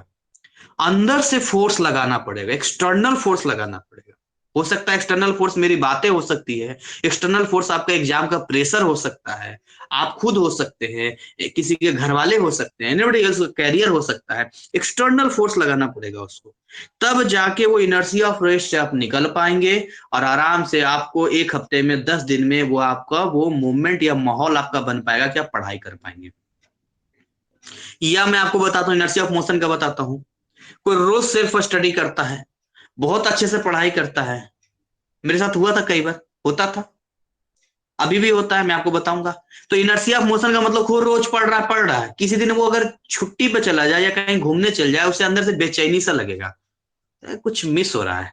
अंदर से फोर्स लगाना पड़ेगा, एक्सटर्नल फोर्स लगाना पड़ेगा। हो सकता है एक्सटर्नल फोर्स मेरी बातें हो सकती है, एक्सटर्नल फोर्स आपका एग्जाम का प्रेशर हो सकता है, आप खुद हो सकते हैं, किसी के घर वाले हो सकते हैं, एनीबॉडी एल्स, कैरियर हो सकता है। एक्सटर्नल फोर्स लगाना पड़ेगा उसको, तब जाके वो इनर्शिया ऑफ रेस्ट से आप निकल पाएंगे और आराम से आपको 1 हफ्ते में 10 दिन में वो आपका वो मूवमेंट या माहौल आपका बन पाएगा कि आप पढ़ाई कर पाएंगे। या मैं आपको बताता हूँ इनर्शिया ऑफ मोशन का बताता हूँ। कोई रोज सेल्फ स्टडी करता है, बहुत अच्छे से पढ़ाई करता है, मेरे साथ हुआ था, कई बार होता था, अभी भी होता है, मैं आपको बताऊंगा। तो इनर्शिया ऑफ मोशन का मतलब वो रोज पढ़ रहा है, किसी दिन वो अगर छुट्टी पे चला जाए या कहीं घूमने चल जाए, उसे अंदर से बेचैनी सा लगेगा, कुछ मिस हो रहा है।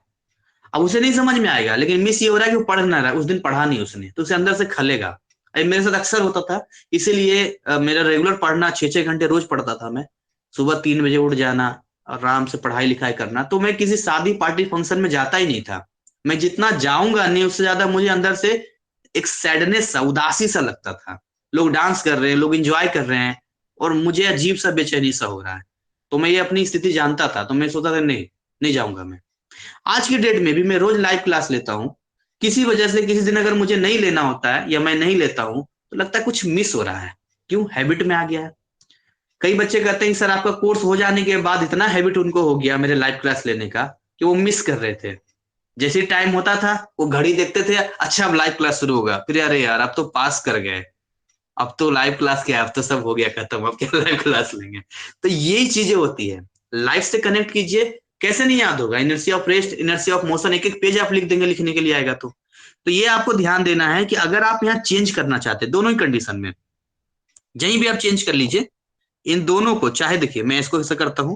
अब उसे नहीं समझ में आएगा, लेकिन मिस ये हो रहा है कि वो पढ़ ना रहा है, उस दिन पढ़ा नहीं उसने, तो उसे अंदर से खलेगा। मेरे साथ अक्सर होता था, इसीलिए मेरा रेगुलर पढ़ना 6-6 घंटे रोज पढ़ता था मैं। सुबह 3 बजे उठ जाना, आराम से पढ़ाई लिखाई करना। तो मैं किसी शादी पार्टी फंक्शन में जाता ही नहीं था। मैं जितना जाऊंगा नहीं, उससे ज्यादा मुझे अंदर से एक सैडनेस सा, उदासी सा लगता था। लोग डांस कर रहे हैं, लोग एंजॉय कर रहे हैं, और मुझे अजीब सा बेचैनी सा हो रहा है। तो मैं ये अपनी स्थिति जानता था, तो मैं सोचता था नहीं, नहीं जाऊंगा मैं। आज की डेट में भी मैं रोज लाइव क्लास लेता हूँ। किसी वजह से किसी दिन अगर मुझे नहीं लेना होता है या मैं नहीं लेता हूँ, तो लगता है कुछ मिस हो रहा है। क्यों? हैबिट में आ गया है। कई बच्चे कहते हैं सर आपका कोर्स हो जाने के बाद इतना हैबिट उनको हो गया मेरे लाइव क्लास लेने का कि वो मिस कर रहे थे। जैसे टाइम होता था वो घड़ी देखते थे, अच्छा अब लाइव क्लास शुरू होगा, फिर अरे यार अब तो पास कर गए, अब तो लाइव क्लास क्या, अब तो सब हो गया खत्म, अब क्या लाइव क्लास लेंगे। तो यही चीजें होती है। लाइफ से कनेक्ट कीजिए। कैसे नहीं याद होगा? Inertia of rest, inertia of motion, एक एक पेज आप लिख देंगे, लिखने के लिए आएगा। तो ये आपको ध्यान देना है कि अगर आप यहाँ चेंज करना चाहते हैं, दोनों ही कंडीशन में कहीं भी आप चेंज कर लीजिए इन दोनों को। चाहे देखिए मैं इसको ऐसा करता हूं,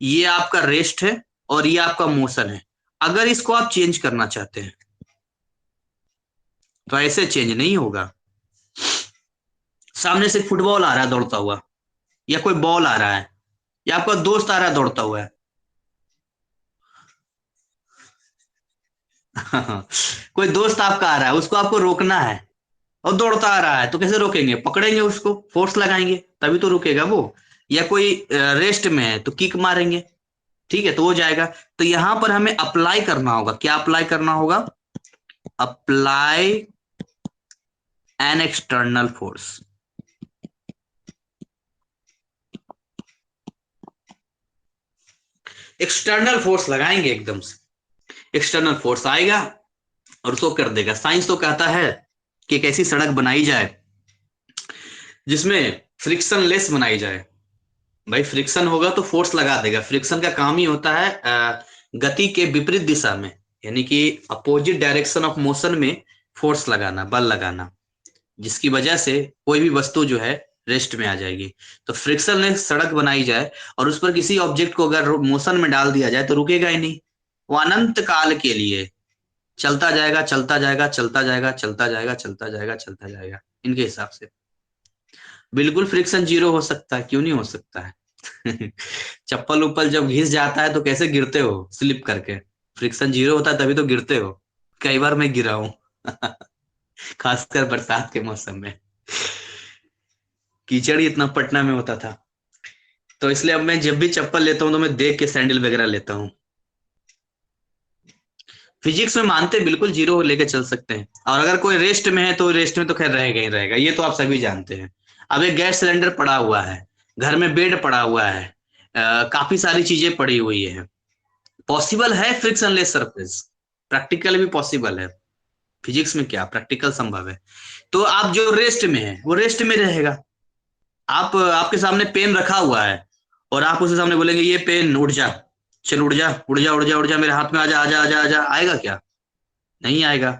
ये आपका रेस्ट है और ये आपका मोशन है। अगर इसको आप चेंज करना चाहते हैं तो ऐसे चेंज नहीं होगा। सामने से फुटबॉल आ रहा है दौड़ता हुआ, या कोई बॉल आ रहा है, या आपका दोस्त आ रहा है दौड़ता हुआ है कोई दोस्त आपका आ रहा है, उसको आपको रोकना है और दौड़ता आ रहा है, तो कैसे रोकेंगे? पकड़ेंगे उसको, फोर्स लगाएंगे, तभी तो रुकेगा वो। या कोई रेस्ट में है तो किक मारेंगे, ठीक है, तो वो जाएगा। तो यहां पर हमें अप्लाई करना होगा। क्या अप्लाई करना होगा? Apply an external force. External force लगाएंगे एकदम से। एक्सटर्नल फोर्स आएगा और उसको कर देगा। साइंस तो कहता है कि एक ऐसी सड़क बनाई जाए जिसमें फ्रिक्शन लेस बनाई जाए। भाई फ्रिक्शन होगा तो फोर्स लगा देगा। फ्रिक्शन का काम ही होता है गति के विपरीत दिशा में, यानी कि अपोजिट डायरेक्शन ऑफ मोशन में फोर्स लगाना, बल लगाना, जिसकी वजह से कोई भी वस्तु जो है रेस्ट में आ जाएगी। तो फ्रिक्शन लेस सड़क बनाई जाए और उस पर किसी ऑब्जेक्ट को अगर मोशन में डाल दिया जाए तो रुकेगा ही नहीं। वो अनंत काल के लिए चलता जाएगा, चलता जाएगा, चलता जाएगा, चलता जाएगा, चलता जाएगा, चलता जाएगा। इनके हिसाब से बिल्कुल फ्रिक्शन जीरो हो सकता है, क्यों नहीं हो सकता है? चप्पल उप्पल जब घिस जाता है तो कैसे गिरते हो? स्लिप करके। फ्रिक्शन जीरो होता है तभी तो गिरते हो। कई बार मैं गिरा हूं खासकर बरसात के मौसम में। कीचड़ ही इतना पटना में होता था, तो इसलिए अब मैं जब भी चप्पल लेता हूं तो मैं देख के सैंडल वगैरह लेता हूँ। फिजिक्स में मानते बिल्कुल जीरो लेके चल सकते हैं, और अगर कोई रेस्ट में है तो रेस्ट में तो खैर रहेगा ही रहेगा, ये तो आप सभी जानते हैं। अब एक गैस सिलेंडर पड़ा हुआ है, घर में बेड पड़ा हुआ है, काफी सारी चीजें पड़ी हुई है। पॉसिबल है फ्रिक्शनलेस सरफेस, प्रैक्टिकल भी पॉसिबल है। फिजिक्स में क्या प्रैक्टिकल संभव है। तो आप जो रेस्ट में है वो रेस्ट में रहेगा। आप आपके सामने पेन रखा हुआ है और आप उसके सामने बोलेंगे ये पेन उड़ जा, चल उड़ जा, उड़ जा, उड़ जा, उड़ जा, मेरे हाथ में आजा, आजा, आजा, आजा, आएगा क्या? नहीं आएगा।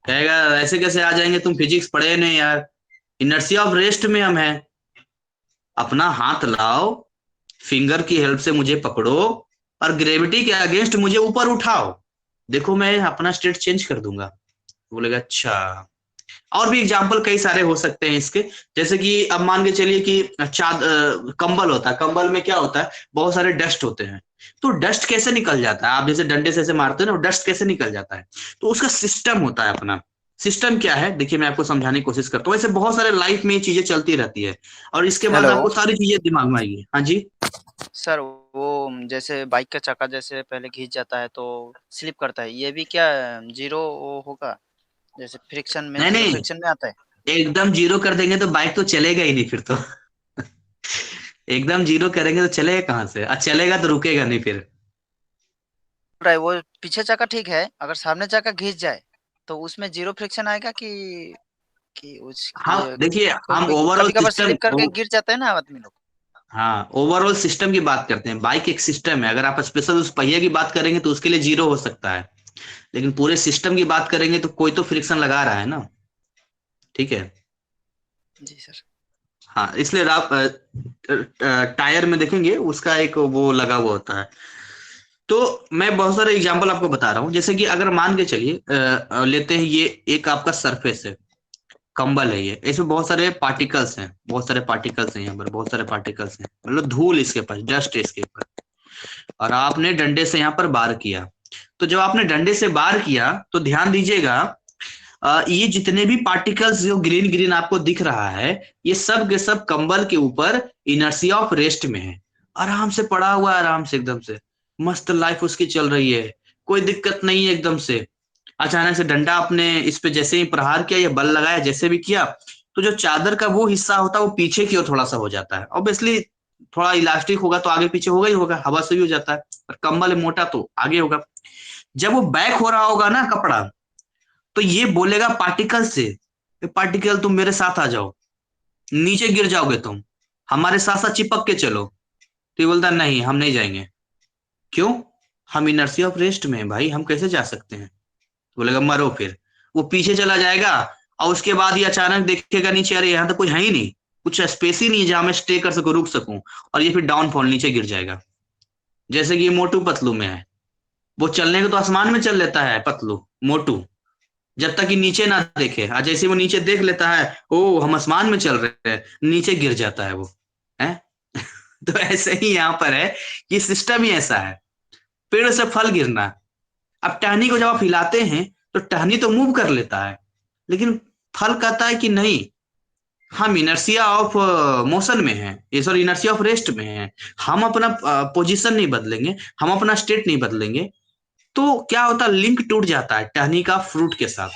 कहेगा ऐसे कैसे आ जाएंगे, तुम फिजिक्स पढ़े नहीं यार। इनर्शिया ऑफ रेस्ट में हम हैं। अपना हाथ लाओ, फिंगर की हेल्प से मुझे पकड़ो और ग्रेविटी के अगेंस्ट मुझे ऊपर उठाओ, देखो मैं अपना स्टेट चेंज कर दूंगा। बोलेगा अच्छा। और भी एग्जाम्पल कई सारे हो सकते हैं इसके। जैसे कि अब मान के चलिए कि कंबल होता है, कंबल में क्या होता है, बहुत सारे डस्ट होते हैं। तो डस्ट कैसे निकल जाता है? आप जैसे डंडे से ऐसे मारते हो ना, डस्ट कैसे निकल जाता है? तो उसका सिस्टम होता है अपना। सिस्टम क्या है, देखिए मैं आपको समझाने की कोशिश करता हूँ। ऐसे बहुत सारे लाइफ में ये चीजें चलती रहती है और इसके बाद हेलो आपको सारी चीजें दिमाग में आएगी। हाँ जी। सर, वो जैसे बाइक का चक्का जैसे पहले घिस जाता है तो स्लिप करता है, ये भी क्या जीरो वो होगा? जैसे फ्रिक्शन में नहीं जीरो नहीं, फ्रिक्शन में आता है। एकदम जीरो कर देंगे तो बाइक तो चलेगा ही नहीं फिर तो। एकदम जीरो करेंगे तो चलेगा कहाँ से, चलेगा तो रुकेगा नहीं फिर। ड्राइव वो पीछे चक्का ठीक है, अगर सामने चक्का घिस जाए तो उसमें जीरो फ्रिक्शन आएगा कि उस हाँ ये देखिए, हम ओवरऑल कभी कभार सिस्टम, स्लिप करके गिर जाते हैं ना आदमी लोग। हाँ ओवरऑल सिस्टम की बात करते हैं। बाइक एक सिस्टम है, अगर आप स्पेशल उस पहिए की बात करेंगे तो उसके लिए जीरो हो सकता है, लेकिन पूरे सिस्टम की बात करेंगे तो कोई तो फ्रिक्शन लगा रहा है ना। ठीक है। जी सर। हाँ इसलिए आप टायर में देखेंगे उसका एक वो लगा हुआ होता है। तो मैं बहुत सारे एग्जांपल आपको बता रहा हूँ, जैसे कि अगर मान के चलिए लेते हैं ये एक आपका सरफेस है, कंबल है ये, इसमें बहुत सारे पार्टिकल्स हैं, बहुत सारे पार्टिकल्स हैं यहाँ पर, बहुत सारे पार्टिकल्स हैं, मतलब धूल इसके पास, डस्ट है इसके ऊपर, और आपने डंडे से यहाँ पर वार किया। तो जब आपने डंडे से वार किया तो ध्यान दीजिएगा, ये जितने भी पार्टिकल्स जो ग्रीन ग्रीन आपको दिख रहा है, ये सब के सब कंबल के ऊपर इनर्शिया ऑफ रेस्ट में है, आराम से पड़ा हुआ है, आराम से एकदम से मस्त लाइफ उसकी चल रही है, कोई दिक्कत नहीं है एकदम से। अचानक से डंडा आपने इस पे जैसे ही प्रहार किया या बल लगाया जैसे भी किया, तो जो चादर का वो हिस्सा होता है वो पीछे की ओर थोड़ा सा हो जाता है, ऑब्वियसली थोड़ा इलास्टिक होगा तो आगे पीछे होगा ही होगा, हवा से भी हो जाता है, और कंबल है मोटा तो आगे होगा। जब वो बैक हो रहा होगा ना कपड़ा, तो ये बोलेगा पार्टिकल से, पार्टिकल तुम मेरे साथ आ जाओ, नीचे गिर जाओगे तुम, हमारे साथ साथ चिपक के चलो। तो ये बोलता नहीं, हम नहीं जाएंगे। क्यों? हम इनर्शिया ऑफ रेस्ट में हैं भाई, हम कैसे जा सकते हैं? तो बोलेगा मरो फिर। वो पीछे चला जाएगा, और उसके बाद ये अचानक देखेगा नीचे, अरे यहाँ तो कुछ है ही नहीं, कुछ स्पेस ही नहीं है जहां मैं स्टे कर सकूं, रुक सकूं, और ये फिर डाउनफॉल नीचे गिर जाएगा। जैसे कि ये मोटू पतलू में है, वो चलने को तो आसमान में चल लेता है पतलू मोटू, जब तक कि नीचे ना देखे, और जैसे वो नीचे देख लेता है, ओ हम आसमान में चल रहे हैं, नीचे गिर जाता है वो है। तो ऐसे ही यहाँ पर है, ये सिस्टम ही ऐसा है, पेड़ से फल गिरना। अब टहनी को जब आप हिलाते हैं तो टहनी तो मूव कर लेता है, लेकिन फल कहता है कि नहीं, हम इनर्शिया ऑफ मोशन में हैं, ये सॉरी इनर्शिया ऑफ रेस्ट में हैं, हम अपना पोजीशन नहीं बदलेंगे, हम अपना स्टेट नहीं बदलेंगे। तो क्या होता है, लिंक टूट जाता है टहनी का फ्रूट के साथ,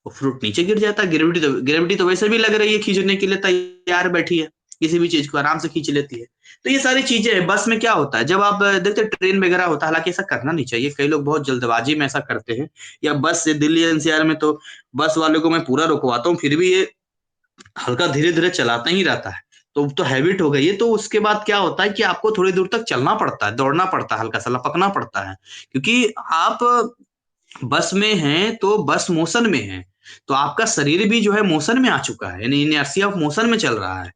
वो फ्रूट नीचे गिर जाता है। ग्रेविटी तो वैसे भी लग रही है, खींचने के लिए तैयार बैठी है, किसी भी चीज को आराम से खींच लेती है। तो ये सारी चीजें हैं। बस में क्या होता है, जब आप देखते हैं ट्रेन वगैरह होता है, हालांकि ऐसा करना नहीं चाहिए, कई लोग बहुत जल्दबाजी में ऐसा करते हैं, या बस से दिल्ली एनसीआर में तो बस वाले को मैं पूरा रुकवाता हूँ, फिर भी ये हल्का धीरे धीरे चलाता ही रहता है। तो हैबिट हो गई है, तो उसके बाद क्या होता है कि आपको थोड़ी दूर तक चलना पड़ता है, दौड़ना पड़ता है, हल्का सा लपकना पड़ता है, क्योंकि आप बस में हैं तो बस मोशन में है, तो आपका शरीर भी जो है मोशन में आ चुका है, यानी इनर्शिया ऑफ मोशन में चल रहा है।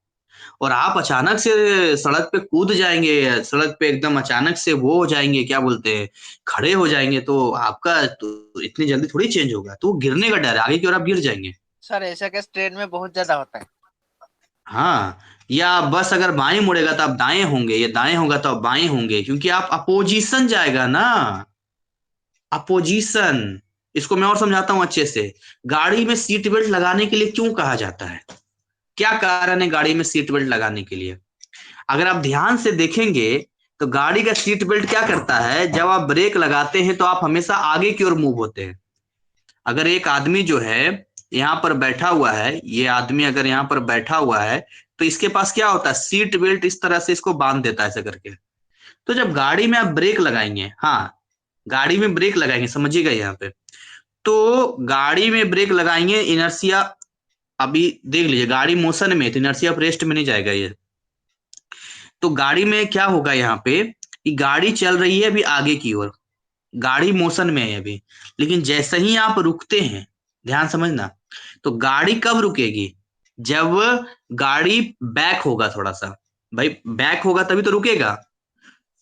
और आप अचानक से सड़क पे कूद जाएंगे, सड़क पे एकदम अचानक से वो हो जाएंगे, क्या बोलते हैं, खड़े हो जाएंगे, तो आपका तो इतनी जल्दी थोड़ी चेंज होगा, तो गिरने का डर है, आगे की ओर आप गिर जाएंगे। सर ऐसा केस ट्रेन में बहुत ज्यादा होता है। हाँ, या बस अगर बाएं मुड़ेगा तो आप दाएं होंगे, या दाएं होगा तो आप बाएं होंगे, क्योंकि आप अपोजिशन जाएगा ना, अपोजिशन। इसको मैं और समझाता हूं अच्छे से। गाड़ी में सीट बेल्ट लगाने के लिए क्यों कहा जाता है, क्या कारण है गाड़ी में सीट बेल्ट लगाने के लिए? अगर आप ध्यान से देखेंगे तो गाड़ी का सीट बेल्ट क्या करता है, जब आप ब्रेक लगाते हैं तो आप हमेशा आगे की ओर मूव होते हैं। अगर एक आदमी जो है यहाँ पर बैठा हुआ है, ये आदमी अगर यहाँ पर बैठा हुआ है, तो इसके पास क्या होता है, सीट बेल्ट इस तरह से इसको बांध देता है ऐसे करके। तो जब गाड़ी में आप ब्रेक लगाएंगे, हाँ गाड़ी में ब्रेक लगाएंगे, समझिएगा यहाँ पे, तो गाड़ी में ब्रेक लगाएंगे, इनर्शिया, अभी देख लीजिए गाड़ी मोशन में है, तो इनर्शिया ऑफ रेस्ट में नहीं जाएगा ये। तो गाड़ी में क्या होगा यहाँ पे, कि गाड़ी चल रही है अभी आगे की ओर, गाड़ी मोशन में है अभी, लेकिन जैसे ही आप रुकते हैं, ध्यान समझना, तो गाड़ी कब रुकेगी, जब गाड़ी बैक होगा थोड़ा सा, भाई बैक होगा तभी तो रुकेगा।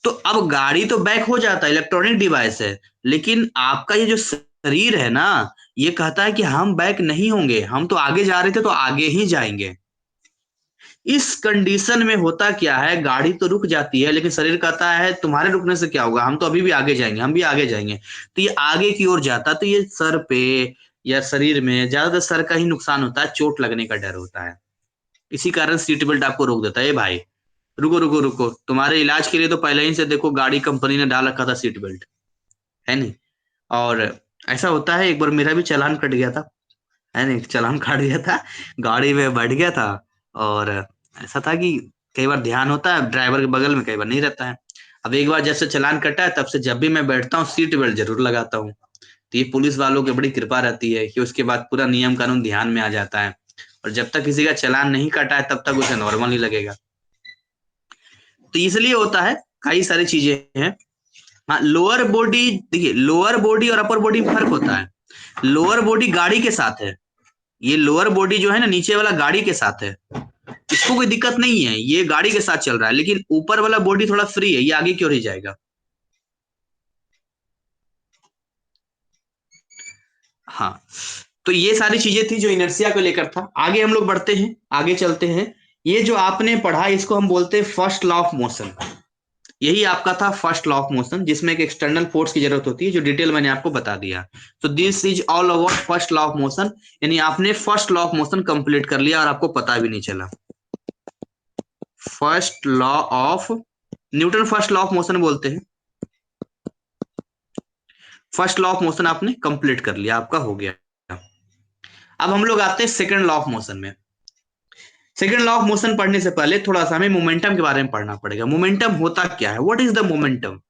तो अब गाड़ी तो बैक हो जाता है, इलेक्ट्रॉनिक डिवाइस है, लेकिन आपका ये जो शरीर है ना, ये कहता है कि हम बैक नहीं होंगे, हम तो आगे जा रहे थे तो आगे ही जाएंगे। इस कंडीशन में होता क्या है, गाड़ी तो रुक जाती है, लेकिन शरीर कहता है तुम्हारे रुकने से क्या होगा, हम तो अभी भी आगे जाएंगे, हम भी आगे जाएंगे। तो ये आगे की ओर जाता, तो ये सर पे या शरीर में, ज्यादातर सर का ही नुकसान होता है, चोट लगने का डर होता है। इसी कारण सीट बेल्ट आपको रोक देता है, ए भाई रुको रुको रुको, तुम्हारे इलाज के लिए तो पहले ही से देखो गाड़ी कंपनी ने डाल रखा था सीट बेल्ट, है नहीं। और ऐसा होता है, एक बार मेरा भी चालान कट गया था, है नहीं, चालान काट गया था, गाड़ी में बैठ गया था। और ऐसा था कि कई बार ध्यान होता है ड्राइवर के बगल में, कई बार नहीं रहता है। अब एक बार जब से चालान कटा है तब से जब भी मैं बैठता हूँ सीट बेल्ट जरूर लगाता हूँ। तो ये पुलिस वालों की बड़ी कृपा रहती है कि उसके बाद पूरा नियम कानून ध्यान में आ जाता है, और जब तक किसी का चालान नहीं कटा है तब तक उसे नॉर्मल ही लगेगा। तो इसलिए होता है, कई सारी चीजें हैं। हाँ, लोअर बॉडी, देखिए लोअर बॉडी और अपर बॉडी में फर्क होता है। लोअर बॉडी गाड़ी के साथ है, ये लोअर बॉडी जो है ना नीचे वाला गाड़ी के साथ है, इसको कोई दिक्कत नहीं है, ये गाड़ी के साथ चल रहा है। लेकिन ऊपर वाला बॉडी थोड़ा फ्री है, ये आगे क्यों नहीं जाएगा। हाँ, तो ये सारी चीजें थी जो इनर्शिया को लेकर था। आगे हम लोग बढ़ते हैं, आगे चलते हैं। ये जो आपने पढ़ा इसको हम बोलते हैं फर्स्ट लॉ ऑफ मोशन। यही आपका था फर्स्ट लॉ ऑफ मोशन, जिसमें एक एक्सटर्नल फोर्स की जरूरत होती है, जो डिटेल मैंने आपको बता दिया। तो this is all about first law of motion, यानी आपने first law of motion complete कर लिया और आपको पता भी नहीं चला। First law of Newton, first law of motion बोलते हैं। फर्स्ट लॉ ऑफ मोशन आपने कंप्लीट कर लिया, आपका हो गया। अब हम लोग आते हैं सेकंड लॉ ऑफ मोशन में। सेकंड लॉ ऑफ मोशन पढ़ने से पहले थोड़ा सा हमें मोमेंटम के बारे में पढ़ना पड़ेगा। मोमेंटम होता क्या है, what is the momentum.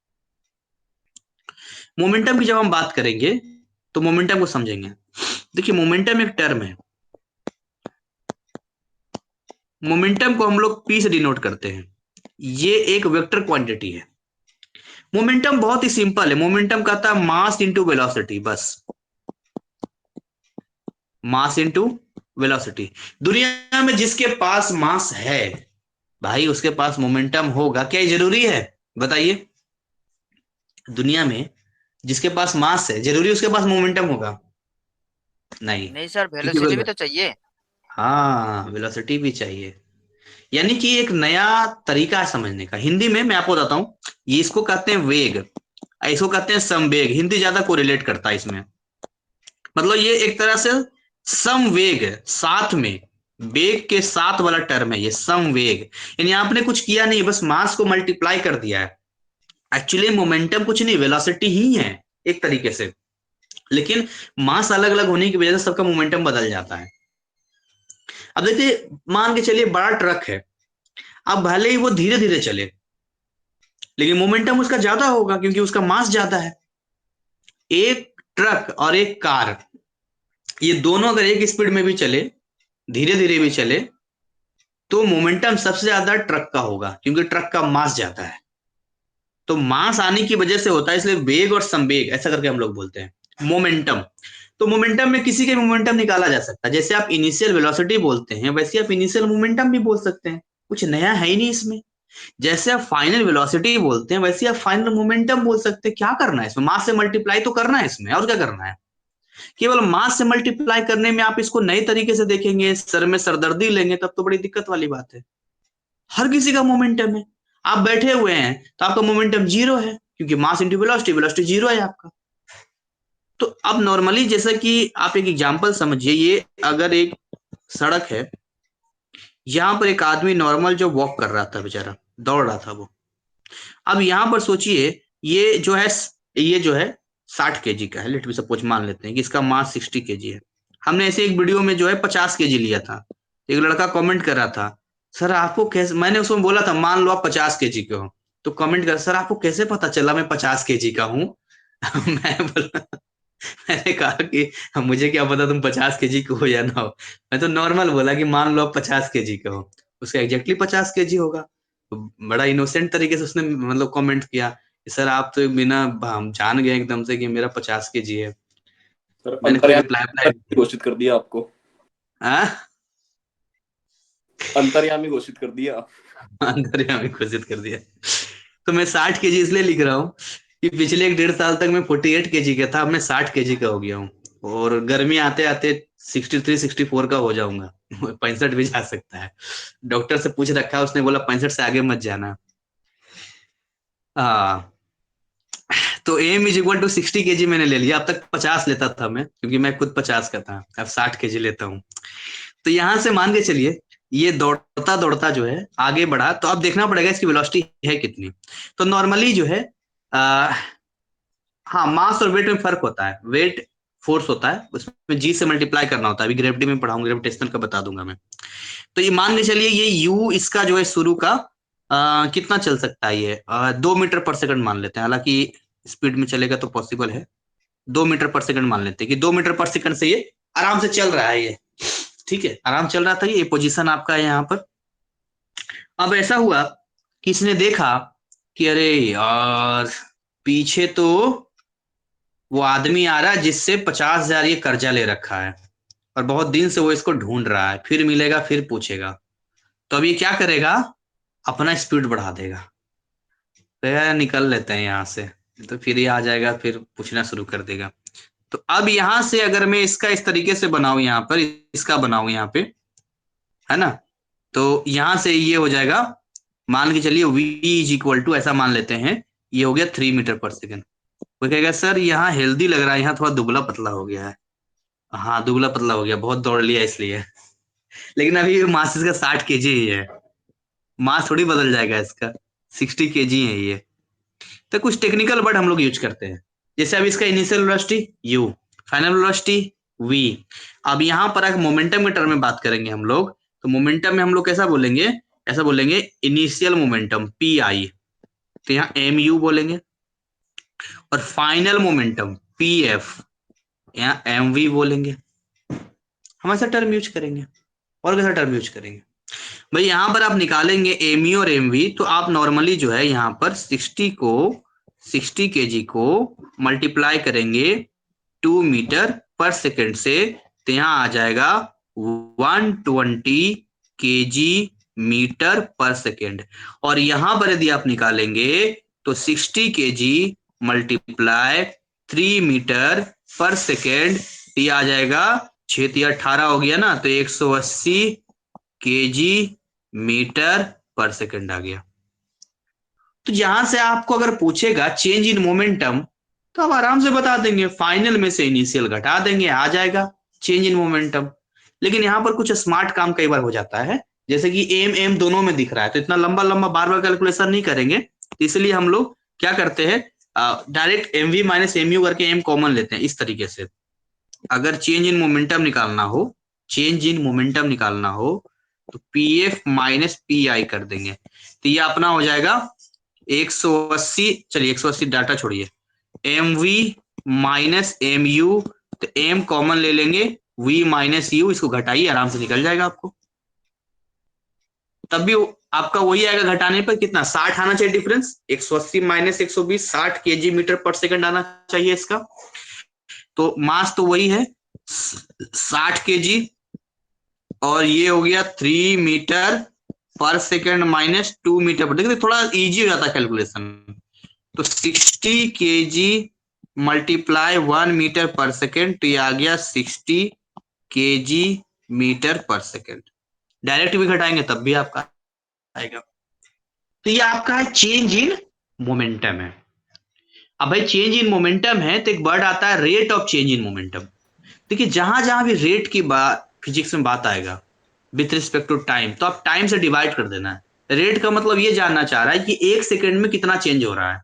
Momentum की जब हम बात करेंगे तो मोमेंटम को समझेंगे। देखिए मोमेंटम एक टर्म है, मोमेंटम को हम लोग पी से डिनोट करते हैं, ये एक वेक्टर क्वांटिटी है। मोमेंटम बहुत ही सिंपल है, मोमेंटम कहता है मास इंटू वेलोसिटी, बस मास इंटू वेलोसिटी। दुनिया में जिसके पास मास है भाई उसके पास मोमेंटम होगा, क्या ये जरूरी है बताइए। दुनिया में जिसके पास मास है जरूरी उसके पास मोमेंटम होगा, नहीं। नहीं सर, क्योंकि वेलोसिटी भी तो चाहिए। हाँ वेलोसिटी भी चाहिए, यानी कि एक नया तरीका है समझने का। हिंदी में मैं आपको बताता हूँ, ये इसको कहते हैं वेग, इसको कहते हैं समवेग। हिंदी ज्यादा कोरिलेट करता है इसमें, मतलब ये एक तरह से समवेग, साथ में वेग के साथ वाला टर्म है ये समवेग। यानी आपने कुछ किया नहीं, बस मास को मल्टीप्लाई कर दिया है। एक्चुअली मोमेंटम कुछ नहीं, वेलोसिटी ही है एक तरीके से, लेकिन मास अलग अलग होने की वजह से सबका मोमेंटम बदल जाता है। अब देखिए मान के चलिए बड़ा ट्रक है, अब भले ही वो धीरे धीरे चले लेकिन मोमेंटम उसका ज्यादा होगा क्योंकि उसका मास ज्यादा है। एक ट्रक और एक कार, ये दोनों अगर एक स्पीड में भी चले, धीरे धीरे भी चले, तो मोमेंटम सबसे ज्यादा ट्रक का होगा क्योंकि ट्रक का मास ज्यादा है। तो मास आने की वजह से होता है, इसलिए वेग और संवेग ऐसा करके हम लोग बोलते हैं मोमेंटम। तो मोमेंटम में किसी के मोमेंटम निकाला जा सकता है, जैसे आप इनिशियल वेलोसिटी बोलते हैं वैसे आप इनिशियल मोमेंटम भी बोल सकते हैं, कुछ नया है ही नहीं इसमें। जैसे आप फाइनल वेलोसिटी बोलते हैं वैसे आप फाइनल मोमेंटम बोल सकते हैं। क्या करना है इसमें, मास से मल्टीप्लाई तो करना है इसमें, और क्या करना है। केवल मास से मल्टीप्लाई करने में आप इसको नए तरीके से देखेंगे, सर में सरदर्दी लेंगे, तब तो बड़ी दिक्कत वाली बात है। हर किसी का मोमेंटम है, आप बैठे हुए हैं तो आपका मोमेंटम जीरो है क्योंकि mass into velocity, velocity zero है आपका। तो अब नॉर्मली जैसा कि आप एक एग्जांपल समझिए, ये अगर एक सड़क है, यहां पर एक आदमी नॉर्मल जो वॉक कर रहा था, बेचारा दौड़ रहा था वो। अब यहां पर सोचिए ये जो है 60 kg का है, लेट भी सपोज मान लेते हैं कि इसका मास 60 kg है। हमने ऐसे एक वीडियो में जो है 50 kg लिया था। एक लड़का कमेंट कर रहा था, सर आपको कैसे, मैंने उसमें बोला था मान लो आप 50 kg के हो, तो कमेंट कर, सर आपको कैसे पता चला मैं 50 kg का हूँ। मैं बोला, मैंने कहा कि मुझे क्या पता तुम 50 kg के हो या ना हो, मैं तो नॉर्मल बोला कि मान लो आप 50 kg के हो, उसका एग्जैक्टली 50 kg होगा। तो बड़ा इनोसेंट तरीके से उसने मतलब कमेंट किया कि सर आप तो बिना, हम जान गए एकदम से कि मेरा 50 kg है। सर मैंने कोई अंतर्यामी रिप्लाई घोषित कर दिया आपको, अंतर्यामी घोषित कर दिया। अंतर्यामी घोषित कर दिया। तो मैं 60 kg इसलिए लिख रहा हूँ कि पिछले 1.5 साल तक मैं 48 kg का था, अब मैं 60 kg का हो गया हूँ, और गर्मी आते आते 63-64 का हो जाऊंगा। 65 भी जा सकता है, डॉक्टर से पूछ रखा है, उसने बोला 65 से आगे मत जाना। हाँ, तो m is equal to 60 kg मैंने ले लिया। अब तक 50 लेता था मैं, क्योंकि मैं खुद 50 का था, अब 60 kg लेता हूँ। तो यहां से मान के चलिए ये दौड़ता दौड़ता जो है आगे बढ़ा, तो अब देखना पड़ेगा इसकी वेलोसिटी है कितनी। तो नॉर्मली जो है हाँ, मास और वेट में फर्क होता है। वेट फोर्स होता है, उसमें जी से मल्टीप्लाई करना होता है। अभी ग्रेविटी में पढ़ाऊंगा, ग्रेविटेशनल का बता दूंगा मैं। तो ये मान के चलिए ये यू इसका जो है शुरू का कितना चल सकता है, ये 2 मीटर पर सेकंड मान लेते हैं। हालांकि स्पीड में चलेगा तो पॉसिबल है, 2 मीटर पर सेकंड मान लेते हैं कि 2 मीटर पर सेकंड से ये आराम से चल रहा है। ये ठीक है, आराम चल रहा था। ये पोजीशन आपका है यहाँ पर। अब ऐसा हुआ कि इसने देखा कि अरे यार, पीछे तो वो आदमी आ रहा है जिससे 50,000 ये कर्जा ले रखा है, और बहुत दिन से वो इसको ढूंढ रहा है, फिर मिलेगा फिर पूछेगा। तो अब ये क्या करेगा, अपना स्पीड बढ़ा देगा। तो यार निकल लेते हैं यहाँ से, तो फिर ये आ जाएगा, फिर पूछना शुरू कर देगा। तो अब यहां से अगर मैं इसका इस तरीके से बनाऊं, यहाँ पर इसका बनाऊं यहाँ पे, है ना, तो यहां से ये हो जाएगा, मान के चलिए v इज इक्वल टू, ऐसा मान लेते हैं ये हो गया 3 मीटर पर सेकंड। वो कहेगा सर यहाँ हेल्दी लग रहा है, यहाँ थोड़ा दुबला पतला हो गया है। हाँ, दुबला पतला हो गया, बहुत दौड़ लिया इसलिए। लेकिन अभी मास इसका 60 kg ही है, मास थोड़ी बदल जाएगा इसका, 60 kg है ये। तो कुछ टेक्निकल वर्ड हम लोग यूज करते हैं, जैसे अब इसका initial velocity u, final velocity v। अब यहाँ पर अगर मोमेंटम के टर्म में बात करेंगे हम लोग, तो मोमेंटम में हम लोग कैसा बोलेंगे, ऐसा बोलेंगे इनिशियल मोमेंटम pi, तो यहाँ mu बोलेंगे। और फाइनल मोमेंटम pf, यहाँ mv बोलेंगे। हम ऐसा टर्म यूज करेंगे। और कैसा टर्म यूज करेंगे भाई, यहाँ पर आप निकालेंगे एमई और एमवी, तो आप नॉर्मली जो है यहाँ पर 60 kg को मल्टीप्लाई करेंगे 2 मीटर पर सेकेंड से, तो यहाँ आ जाएगा 120 kg मीटर पर सेकेंड। और यहाँ पर यदि आप निकालेंगे तो 60 kg मल्टीप्लाई 3 मीटर पर सेकेंड, ये आ जाएगा 6 18 हो गया ना, तो 180 kg मीटर पर सेकेंड आ गया। तो यहां से आपको अगर पूछेगा चेंज इन मोमेंटम, तो आप आराम से बता देंगे, फाइनल में से इनिशियल घटा देंगे, आ जाएगा चेंज इन मोमेंटम। लेकिन यहाँ पर कुछ स्मार्ट काम कई बार हो जाता है, जैसे कि एम एम दोनों में दिख रहा है, तो इतना लंबा लंबा बार बार कैलकुलेशन नहीं करेंगे, इसलिए हम लोग क्या करते हैं, direct m v minus m u करके एम कॉमन लेते हैं। इस तरीके से अगर चेंज इन मोमेंटम निकालना हो, चेंज इन मोमेंटम निकालना हो, तो P F minus P I कर देंगे, तो ये अपना हो जाएगा 180। चलिए 180 डाटा छोड़िए, m v minus m u, तो एम कॉमन ले लेंगे, वी माइनस यू, इसको घटाइए, आराम से निकल जाएगा आपको। तब भी आपका वही आएगा, घटाने पर कितना 60 आना चाहिए डिफरेंस, 180 माइनस 120, 60 kg मीटर पर सेकंड आना चाहिए इसका। तो मास तो वही है 60 kg, और ये हो गया 3 मीटर पर सेकेंड माइनस 2 मीटर पर, देखिए थोड़ा इजी हो जाता है कैलकुलेशन। तो 60 kg मल्टीप्लाई 1 मीटर पर सेकेंड, तो ये आ गया 60 kg मीटर पर सेकेंड। डायरेक्ट भी घटाएंगे तब भी आपका आएगा। तो ये आपका है चेंज इन मोमेंटम है। अब भाई चेंज इन मोमेंटम है, तो एक वर्ड आता है rate of change in momentum. देखिए जहां जहां भी रेट की बात फिजिक्स में बात आएगा विथ रिस्पेक्ट टू टाइम, तो आप टाइम से डिवाइड कर देना है। रेट का मतलब ये जानना चाह रहा है कि 1 सेकेंड में कितना चेंज हो रहा है।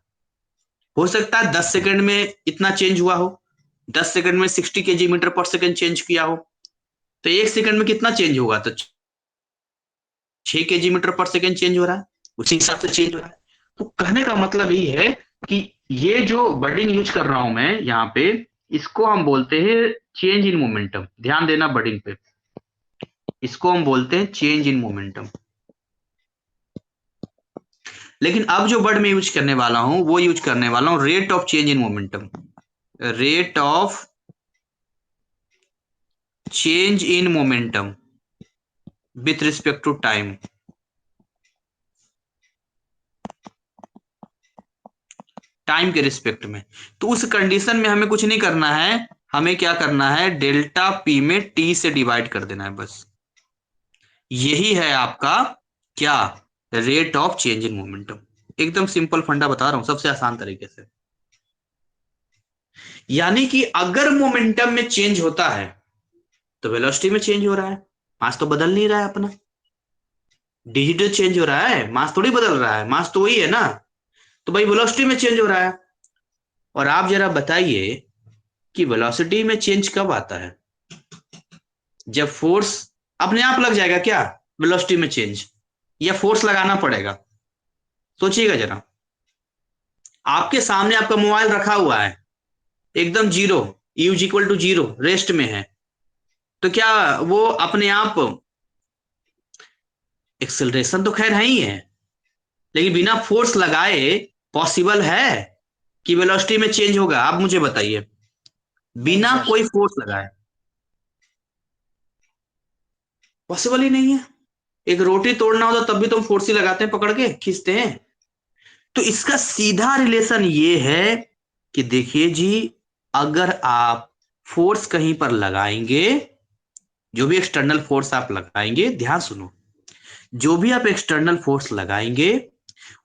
हो सकता है 10 सेकेंड में इतना चेंज हुआ हो, 10 सेकेंड में 60 kg मीटर पर सेकेंड चेंज किया हो, तो 1 सेकेंड में कितना चेंज होगा, तो 6 kg मीटर पर सेकेंड चेंज हो रहा है, उसी हिसाब से चेंज हो रहा है। तो कहने का मतलब ये है कि ये जो वर्डिंग यूज कर रहा हूं मैं यहाँ पे, इसको हम बोलते हैं चेंज इन मोमेंटम। ध्यान देना वर्डिंग पे, इसको हम बोलते हैं चेंज इन मोमेंटम। लेकिन अब जो वर्ड मैं यूज करने वाला हूं वो यूज करने वाला हूं rate of change in momentum. Rate of change in momentum with respect to time. Time के रिस्पेक्ट में। तो उस कंडीशन में हमें कुछ नहीं करना है, हमें क्या करना है, डेल्टा पी में टी से डिवाइड कर देना है बस। यही है आपका क्या, rate of change in momentum. एकदम सिंपल फंडा बता रहा हूं, सबसे आसान तरीके से। यानी कि अगर मोमेंटम में चेंज होता है तो वेलोसिटी में चेंज हो रहा है, मास तो बदल नहीं रहा है अपना। डिजिटल चेंज हो रहा है, मास थोड़ी बदल रहा है, मास तो वही है ना, तो भाई वेलोसिटी में चेंज हो रहा है। और आप जरा बताइए कि वेलोसिटी में चेंज कब आता है? जब फोर्स अपने आप लग जाएगा क्या वेलोसिटी में चेंज, या फोर्स लगाना पड़ेगा? सोचिएगा जरा, आपके सामने आपका मोबाइल रखा हुआ है एकदम zero, u equal to zero, rest में है, तो क्या वो अपने आप, एक्सेलरेशन तो खैर है ही है, लेकिन बिना फोर्स लगाए पॉसिबल है कि वेलोसिटी में चेंज होगा? आप मुझे बताइए, नहीं बिना सर। कोई फोर्स लगाए पॉसिबल ही नहीं है। एक रोटी तोड़ना हो तो तब भी तुम फोर्स ही लगाते हैं, पकड़ के खींचते हैं। तो इसका सीधा रिलेशन ये है कि देखिए जी, अगर आप फोर्स कहीं पर लगाएंगे, जो भी एक्सटर्नल फोर्स आप लगाएंगे, ध्यान सुनो, जो भी आप एक्सटर्नल फोर्स लगाएंगे,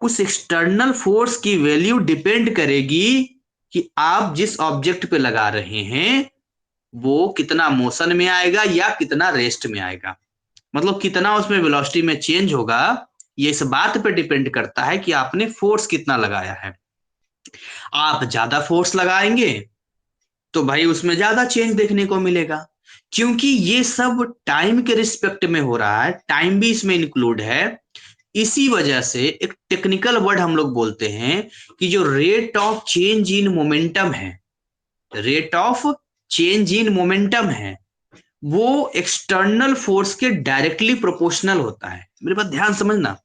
उस एक्सटर्नल फोर्स की वैल्यू डिपेंड करेगी कि आप जिस ऑब्जेक्ट पे लगा रहे हैं वो कितना मोशन में आएगा या कितना रेस्ट में आएगा। मतलब कितना उसमें वेलोसिटी में चेंज होगा, ये इस बात पे डिपेंड करता है कि आपने फोर्स कितना लगाया है। आप ज्यादा फोर्स लगाएंगे तो भाई उसमें ज्यादा चेंज देखने को मिलेगा, क्योंकि ये सब टाइम के रिस्पेक्ट में हो रहा है, टाइम भी इसमें इंक्लूड है। इसी वजह से एक टेक्निकल वर्ड हम लोग बोलते हैं कि जो rate of change in momentum है, rate of change in momentum है, वो एक्सटर्नल फोर्स के डायरेक्टली प्रोपोर्शनल होता है। मेरे बात ध्यान समझना,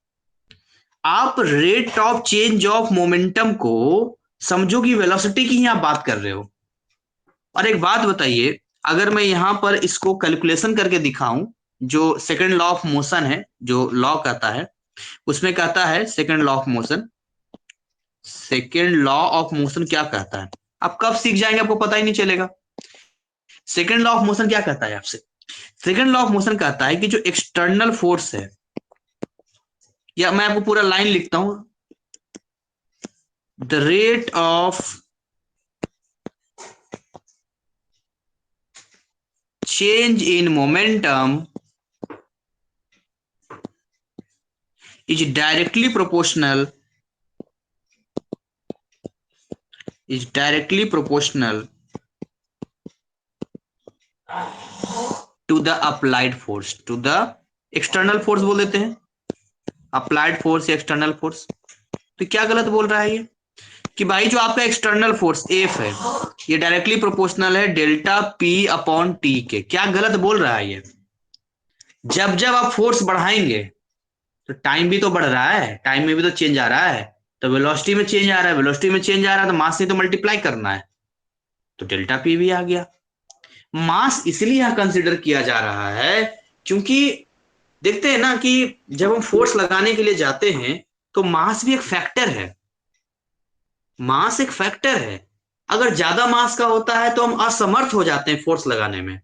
आप rate of change of momentum को समझो कि वेलोसिटी की ही आप बात कर रहे हो। और एक बात बताइए, अगर मैं यहां पर इसको कैलकुलेशन करके दिखाऊं, जो सेकंड लॉ ऑफ मोशन है, जो लॉ कहता है, उसमें कहता है second law of motion, second law of motion क्या कहता है, आप कब सीख जाएंगे आपको पता ही नहीं चलेगा। सेकंड लॉ ऑफ मोशन क्या कहता है आपसे? सेकंड लॉ ऑफ मोशन कहता है कि जो एक्सटर्नल फोर्स है, या मैं आपको पूरा लाइन लिखता हूं, the rate of change in momentum is directly proportional to the applied force, to the external force बोल देते हैं, अप्लाइड फोर्स या एक्सटर्नल फोर्स। तो क्या गलत बोल रहा है ये कि भाई जो आपका एक्सटर्नल फोर्स एफ है ये डायरेक्टली प्रोपोर्शनल है डेल्टा पी अपॉन टी के? क्या गलत बोल रहा है ये? जब जब आप फोर्स बढ़ाएंगे तो टाइम भी तो बढ़ रहा है, टाइम में भी तो चेंज आ रहा है, तो वेलोसिटी में चेंज आ रहा है, वेलोसिटी में चेंज आ रहा है तो मास से तो मल्टीप्लाई करना है, तो डेल्टा पी भी आ गया। मास इसलिए यहां कंसिडर किया जा रहा है क्योंकि देखते हैं ना कि जब हम फोर्स लगाने के लिए जाते हैं तो मास भी एक फैक्टर है, मास एक फैक्टर है। अगर ज्यादा मास का होता है तो हम असमर्थ हो जाते हैं फोर्स लगाने में,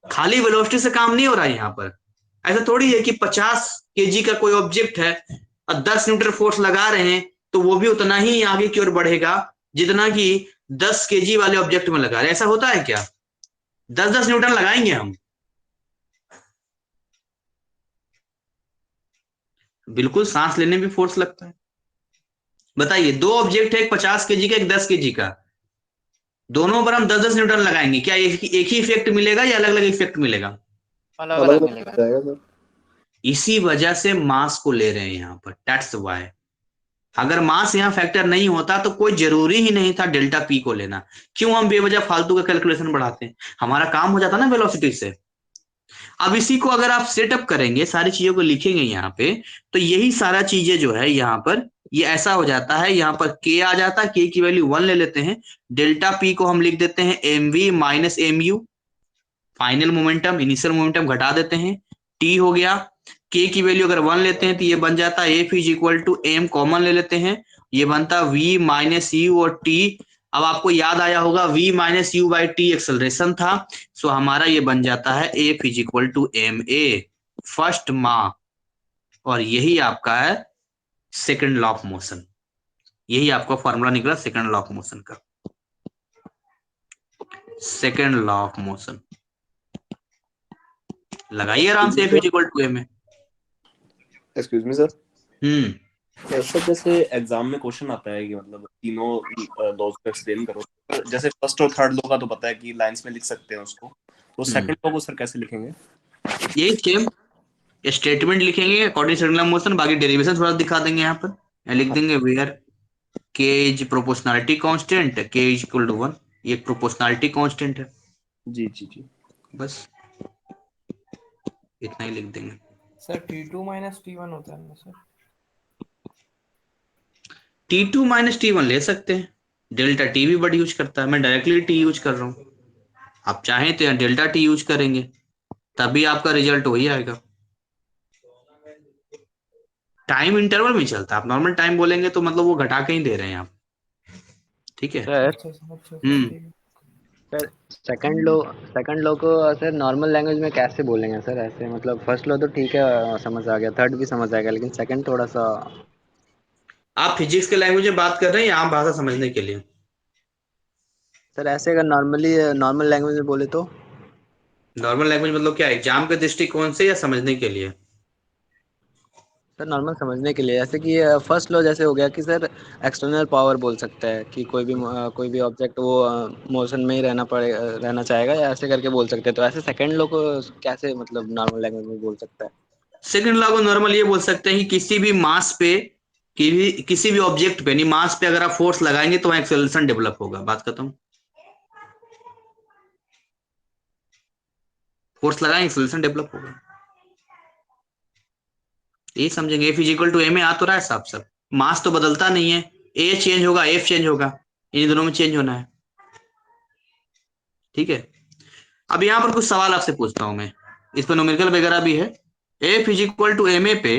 खाली वेलोसिटी से काम नहीं हो रहा है यहाँ पर। ऐसा थोड़ी है कि 50 केजी का कोई ऑब्जेक्ट है और 10 न्यूटन फोर्स लगा रहे हैं तो वो भी उतना ही आगे की ओर बढ़ेगा जितना कि 10 केजी वाले ऑब्जेक्ट में लगा रहे हैं। ऐसा होता है क्या? 10-10 न्यूटन लगाएंगे हम, बिल्कुल सांस लेने में फोर्स लगता है। बताइए, दो ऑब्जेक्ट है, एक 50 केजी का, एक 10 केजी का, दोनों पर हम 10-10 न्यूटन लगाएंगे, क्या एक ही इफेक्ट मिलेगा या अलग अलग इफेक्ट मिलेगा? अलग अलग अलग अलग मिलेगा। जाएगा सर। इसी वजह से मास को ले रहे हैं यहाँ पर, दैट्स व्हाई। अगर मास यहाँ फैक्टर नहीं होता तो कोई जरूरी ही नहीं था डेल्टा पी को लेना। क्यों हम बेवजह फालतू का कैलकुलेशन बढ़ाते हैं, हमारा काम हो जाता ना वेलोसिटी से। अब इसी को अगर आप सेटअप करेंगे, सारी चीजों को लिखेंगे यहाँ पे, तो यही सारा चीजें जो है यहाँ पर ये ऐसा हो जाता है, यहाँ पर के आ जाता है, के की वैल्यू 1 ले लेते हैं, डेल्टा पी को हम लिख देते हैं m v minus m u, final momentum initial momentum घटा देते हैं, टी हो गया, के की वैल्यू अगर 1 लेते हैं तो ये बन जाता है F is equal to m, common ले लेते हैं, ये बनता वी माइनस यू और टी। अब आपको याद आया होगा v minus u by t acceleration था, सो हमारा ये बन जाता है F is equal to m a, first मा। और यही आपका है सेकंड लॉ ऑफ मोशन, यही आपका फॉर्मूला निकला सेकंड लॉ ऑफ मोशन का। सेकेंड लॉ ऑफ मोशन लगाइए आराम से, F is equal to m है। Excuse me sir. Hmm sir जैसे एग्जाम में क्वेश्चन आता है कि मतलब तीनों लॉज को एक्सप्लेन करो, जैसे फर्स्ट और थर्ड लॉ का तो पता है कि लाइंस में लिख सकते हैं उसको, तो सेकंड लॉ को सर कैसे लिखेंगे? यही सेम स्टेटमेंट लिखेंगे अकॉर्डिंग सर्कुलर मोशन, बाकी डेरिवेशन थोड़ा दिखा देंगे यहाँ पर, या लिख देंगे where k is proportionality constant, k is equal to 1, ये प्रोपोर्शनलिटी कांस्टेंट है, जी जी जी। बस इतना ही लिख देंगे। सर T2 माइनस T1 होता है ना सर? T2 माइनस T1 ले सकते हैं, डेल्टा T भी बड़ी यूज करता है, मैं डायरेक्टली T यूज कर रहा हूँ, आप चाहें तो डेल्टा T यूज करेंगे, तभी आपका रिजल्ट वही आएगा। टाइम इंटरवल में चलता है, आप नॉर्मल टाइम बोलेंगे तो मतलब वो घटा के ही दे रहे हैं आप, ठीक है। सर अच्छा सर, अच्छा सर, हम्म ठीक है। सर सेकंड लो को सर नॉर्मल लैंग्वेज में कैसे बोलेंगे सर? ऐसे मतलब फर्स्ट लो तो ठीक है, समझ आ गया, थर्ड भी समझ आ गया, लेकिन सेकंड थोड़ा सा। आप फिजिक्स के लैंग्वेज में बात कर रहे हैं या आम भाषा समझने के लिए? सर ऐसे अगर नॉर्मल लैंग्वेज में बोले तो? नॉर्मल लैंग्वेज मतलब क्या, एग्जाम के दृष्टिकोण से या समझने के लिए? सर नॉर्मल समझने के लिए, जैसे कि फर्स्ट लो जैसे हो गया कि सर एक्सटर्नल पावर बोल सकता है कि कोई भी ऑब्जेक्ट वो मोशन में ही रहना चाहेगा, या ऐसे करके बोल सकते हैं, तो ऐसे सेकंड लो को कैसे मतलब नॉर्मल लैंग्वेज में बोल सकता है? सेकंड लॉ को नॉर्मल ये बोल सकते हैं कि किसी भी मास पे, किसी भी ऑब्जेक्ट पे नहीं, मास पे अगर आप फोर्स लगाएंगे तो वहां एक्सेलरेशन डेवलप होगा, बात खत्म। फोर्स लगाएंगे एक्सेलरेशन डेवलप होगा, ये समझेंगे। F is equal to m में आ तो रहा है साफ साफ, मास तो बदलता नहीं है, A चेंज होगा F चेंज होगा, इन दोनों में चेंज होना है, ठीक है। अब यहां पर कुछ सवाल आपसे पूछता हूं मैं, इस पर न्यूमेरिकल वगैरह भी है। F is equal to ma पे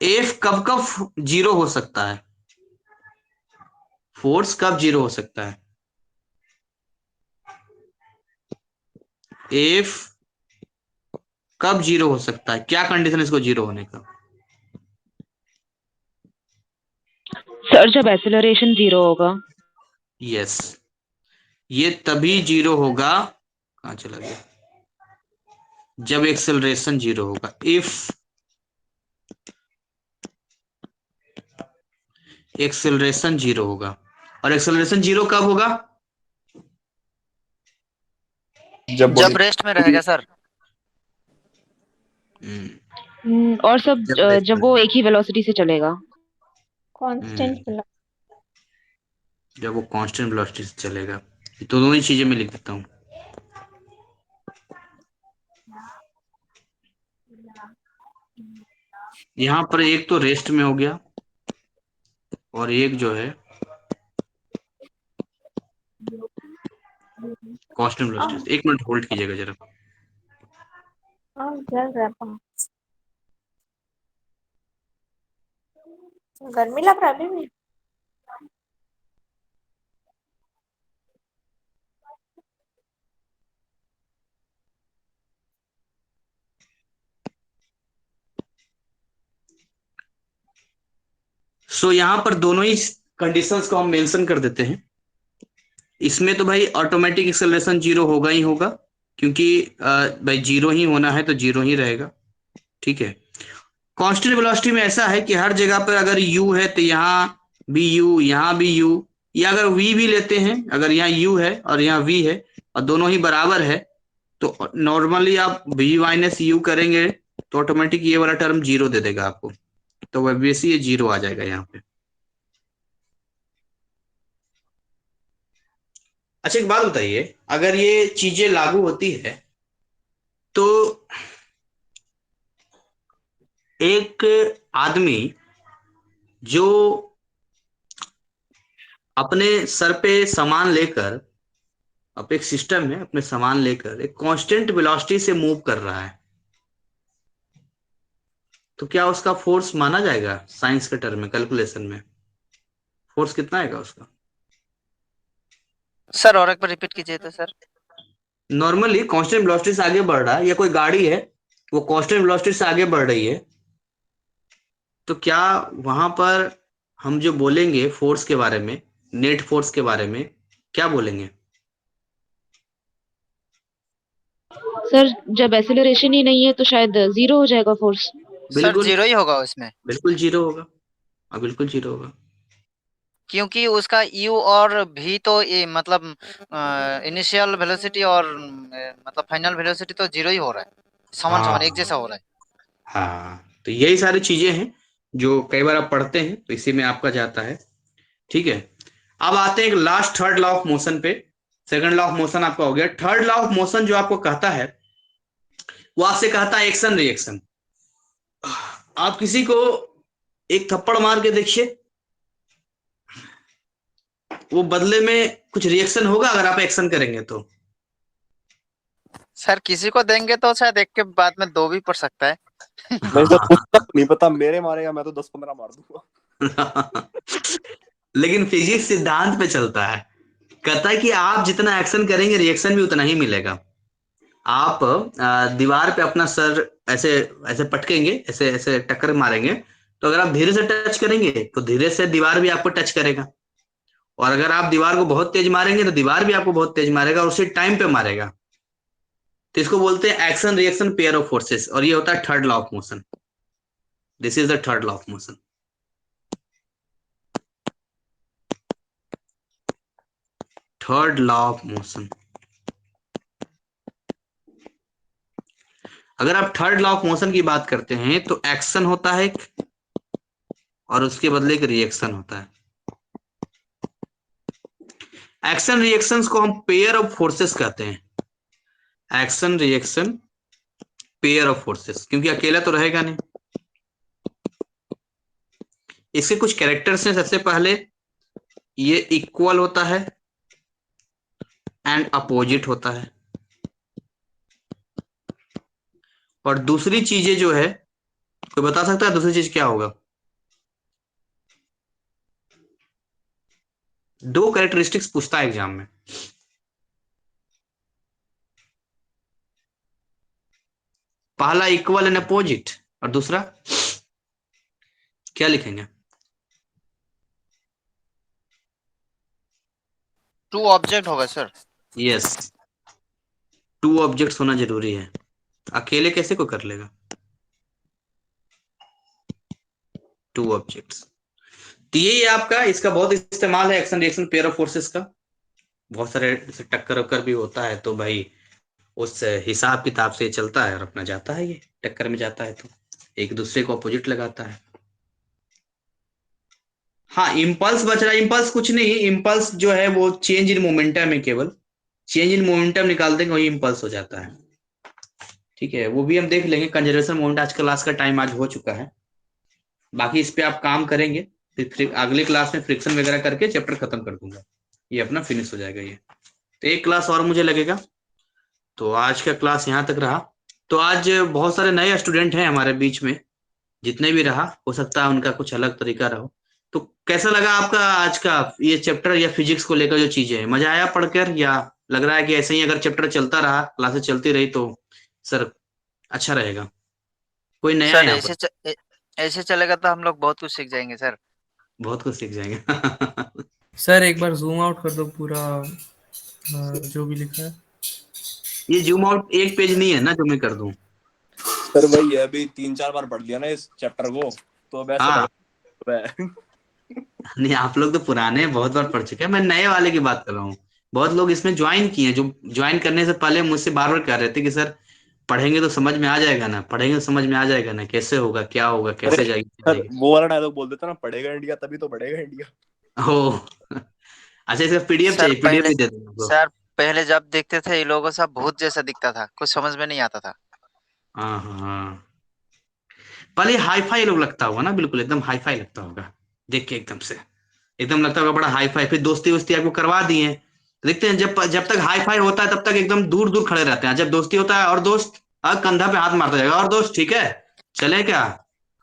F कब कब जीरो हो सकता है, फोर्स कब जीरो हो सकता है? F कब जीरो हो सकता है, क्या कंडीशन इसको जीरो होने का? सर जब एक्सेलरेशन 0 होगा। यस, ये तभी जीरो होगा, कहां चला गया, जब एक्सेलरेशन जीरो होगा। इफ एक्सेलरेशन जीरो होगा, और एक्सेलरेशन जीरो कब होगा? जब बॉडी जब रेस्ट में रहेगा सर। और सब जब वो एक ही वेलोसिटी से चलेगा। कांस्टेंट जब वो कांस्टेंट वेलोसिटी से चलेगा, ये तो दोनों ही चीजें मैं लिख देता हूँ। यहां पर एक तो रेस्ट में हो गया, और एक जो है कांस्टेंट वेलोसिटी से। एक मिनट होल्ड कीजिएगा जरा। चल रहा है। गर्मी लग रहा है अभी भी। सो यहां पर दोनों ही कंडीशंस को हम मेंशन कर देते हैं। इसमें तो भाई ऑटोमेटिक एक्सेलरेशन जीरो होगा ही होगा, क्योंकि भाई जीरो ही होना है तो जीरो ही रहेगा, ठीक है। कांस्टेंट वेलोसिटी में ऐसा है कि हर जगह पर अगर u है तो यहाँ भी u, यहाँ भी u, या अगर v भी लेते हैं, अगर यहाँ u है और यहाँ v है और दोनों ही बराबर है, तो नॉर्मली आप v माइनस यू करेंगे तो ऑटोमेटिक ये वाला टर्म जीरो दे देगा आपको, तो ऑब्वियसली ये जीरो आ जाएगा यहाँ पे। अच्छा एक बात बताइए, अगर ये चीजें लागू होती है तो एक आदमी जो अपने सर पे सामान लेकर, अब एक सिस्टम है, अपने सामान लेकर एक कांस्टेंट वेलोसिटी से मूव कर रहा है, तो क्या उसका फोर्स माना जाएगा साइंस के टर्म में, कैलकुलेशन में फोर्स कितना आएगा उसका? सर और एक बार रिपीट कीजिए तो सर। नॉर्मली कांस्टेंट वेलोसिटी से आगे बढ़ रहा है, या कोई गाड़ी है वो कांस्टेंट वेलोसिटी से आगे बढ़ रही है, तो क्या वहां पर हम जो बोलेंगे फोर्स के बारे में, नेट फोर्स के बारे में क्या बोलेंगे? सर जब एक्सेलरेशन ही नहीं है तो शायद 0 हो जाएगा फोर्स। सर बिल्कुल 0 ही होगा उसमें, बिल्कुल जीरो होगा। हाँ बिल्कुल जीरो होगा। क्योंकि उसका u और v तो ये मतलब इनिशियल वेलोसिटी और मतलब फाइनल वेलोसिटी तो 0 ही हो रहा है, समान हाँ समान एक जैसा हो रहा है। हाँ, तो यही सारी चीजें हैं जो कई बार आप पढ़ते हैं, तो इसी में आपका जाता है। ठीक है, अब आते हैं एक last third law of motion पे। सेकंड लॉ ऑफ मोशन आपका हो गया। थर्ड लॉ ऑफ मोशन जो आपको कहता है, वो आपसे कहता है एक्शन रिएक्शन। आप किसी को एक थप्पड़ मार के देखिए, वो बदले में कुछ रिएक्शन होगा अगर आप एक्शन करेंगे तो। सर किसी को देंगे तो शायद एक के बाद में 2 भी पड़ सकता है। नहीं सर, उसका तो नहीं पता, मेरे मारेगा मैं तो 10-15 मार दूंगा। लेकिन फिजिक्स सिद्धांत पे चलता है, कहता है कि आप जितना एक्शन करेंगे रिएक्शन भी उतना ही मिलेगा। आप दीवार पे अपना सर ऐसे ऐसे पटकेंगे, ऐसे ऐसे टक्कर मारेंगे, तो अगर आप धीरे से टच करेंगे तो धीरे से दीवार भी आपको टच करेगा, और अगर आप दीवार को बहुत तेज मारेंगे तो दीवार भी आपको बहुत तेज मारेगा और उसी टाइम पे मारेगा। तो इसको बोलते हैं action reaction pair of forces, और ये होता है third law of motion. This is the third law of motion. Third law of motion, अगर आप थर्ड लॉ ऑफ मोशन की बात करते हैं तो एक्शन होता है एक, और उसके बदले एक रिएक्शन होता है। एक्शन रिएक्शंस को हम पेयर ऑफ फोर्सेस कहते हैं। Action reaction pair of forces, क्योंकि अकेला तो रहेगा नहीं। इसके कुछ कैरेक्टर्स हैं। सबसे पहले ये इक्वल होता है एंड अपोजिट होता है, और दूसरी चीजें जो है, कोई बता सकता है दूसरी चीज क्या होगा? दो कैरेक्टरिस्टिक्स पूछता है एग्जाम में। पहला इक्वल एंड अपोजिट, और दूसरा क्या लिखेंगे? 2 ऑब्जेक्ट होगा सर। यस, टू ऑब्जेक्ट्स होना जरूरी है, अकेले कैसे कोई कर लेगा? Two objects. तो यही आपका, इसका बहुत इस्तेमाल है action reaction pair of forces का। बहुत सारे जैसे टक्कर वक्कर भी होता है तो भाई उस हिसाब किताब से चलता है और अपना जाता है, ये टक्कर में जाता है तो एक दूसरे को अपोजिट लगाता है। हाँ, इम्पल्स बच रहा है। इम्पल्स कुछ नहीं, इम्पल्स जो है वो चेंज इन मोमेंटम है, केवल चेंज इन मोमेंटम निकाल देंगे, वही इम्पल्स हो जाता है। ठीक है, वो भी हम देख लेंगे। कंजर्वेशन मोमेंट आज क्लास का टाइम आज हो चुका है, बाकी इस पे आप काम करेंगे, फिर अगले क्लास में फ्रिक्शन वगैरह करके चैप्टर खत्म कर दूंगा, ये अपना फिनिश हो जाएगा ये। तो एक क्लास और मुझे लगेगा, तो आज का क्लास यहाँ तक रहा। तो आज बहुत सारे नए स्टूडेंट हैं हमारे बीच में, जितने भी रहा, हो सकता है उनका कुछ अलग तरीका रहो। तो कैसा लगा आपका आज का ये चैप्टर या फिजिक्स को लेकर जो चीजें हैं, मजा आया पढ़कर, या लग रहा है कि ऐसे ही अगर चैप्टर चलता रहा, क्लासेस चलती रही तो सर अच्छा रहेगा? कोई नया सर यहाँ पर? ऐसे चलेगा तो हम लोग बहुत कुछ सीख जाएंगे सर। बहुत कुछ सीख जाएंगे। सर एक बार जूम आउट कर दो पूरा जो भी लिखा है। ये जूम आउट एक पेज नहीं है ना जो मैं कर दूं? सर वही है, अभी 3-4 बार पढ़ लिया ना इस चैप्टर को, तो अब ऐसा हाँ, लग रहा है। नहीं आप लोग तो पुराने हैं, बहुत बार पढ़ चुके हैं, मैं नए वाले की बात कर रहा हूँ। बहुत लोग इसमें ज्वाइन किए हैं, जो ज्वाइन करने से पहले मुझसे बार बार कह रहे थे कि सर पढ़ेंगे तो समझ में आ जाएगा ना, पढ़ेंगे तो समझ में आ जाएगा ना, कैसे होगा, क्या होगा, अरे कैसे जाएगी सर जाएगी। वो वाला डायलॉग बोल देता ना, पढ़ेगा इंडिया तभी तो बढ़ेगा इंडिया। ओ अच्छा, इसका पीडीएफ सर चाहिए? पीडीएफ भी दे दूंगा आपको। सर पहले जब देखते थे ये लोगों सब भूत जैसा दिखता था, कुछ समझ में नहीं आता था। हाँ हाँ हाँ, पहले हाई फाई लोग लगता होगा ना, बिल्कुल एकदम हाई फाई लगता होगा देख के, एकदम से एकदम लगता होगा बड़ा हाई फाई। फिर दोस्ती वोस्ती आपको करवा दिए, देखते हैं जब जब तक हाई फाई होता है तब तक एकदम दूर दूर खड़े रहते हैं, जब दोस्ती होता है और दोस्त कंधा पे हाथ मारता जाएगा, और दोस्त ठीक है चले क्या,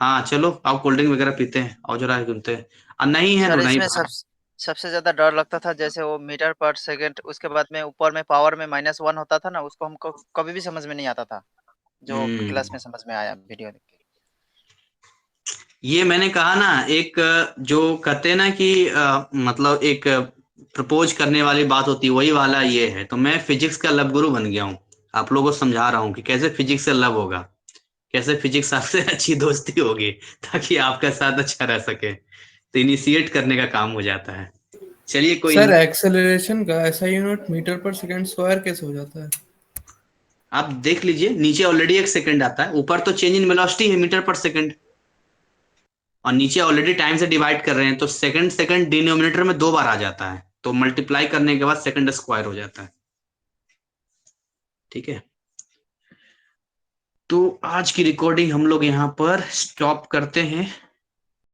हाँ चलो आओ कोल्ड ड्रिंक वगैरह पीते हैं, आओ जरा घूमते हैं, और नहीं है तो सर नहीं इसमें भाग। सबसे ज्यादा डर लगता था जैसे वो मीटर पर सेकंड, उसके बाद में ऊपर में पावर में -1 होता था ना, उसको हमको कभी भी समझ में नहीं आता था, जो क्लास में समझ में आया वीडियो देख के। ये मैंने कहा ना, एक जो कहते हैं ना कि मतलब एक प्रपोज करने वाली बात होती है, वही वाला ये है। तो मैं फिजिक्स का लब गुरु बन गया हूँ, आप लोगों को समझा रहा हूं कि कैसे फिजिक्स से लव होगा, कैसे फिजिक्स आपसे अच्छी दोस्ती होगी ताकि आपका साथ अच्छा रह सके। तो इनिशिएट करने का काम हो जाता है। चलिए कोई सर नहीं, एक्सेलरेशन का ऐसा यूनिट मीटर पर सेकंड स्क्वायर कैसे हो जाता है? आप देख लीजिए नीचे ऑलरेडी 1 सेकंड आता है, ऊपर तो चेंज इन वेलोसिटी है मीटर पर सेकंड, और नीचे ऑलरेडी टाइम से डिवाइड कर रहे हैं, तो सेकंड सेकंड डिनोमिनेटर में 2 बार आ जाता है, तो मल्टीप्लाई करने के बाद सेकंड स्क्वायर हो जाता है। ठीक है, तो आज की रिकॉर्डिंग हम लोग यहाँ पर स्टॉप करते हैं।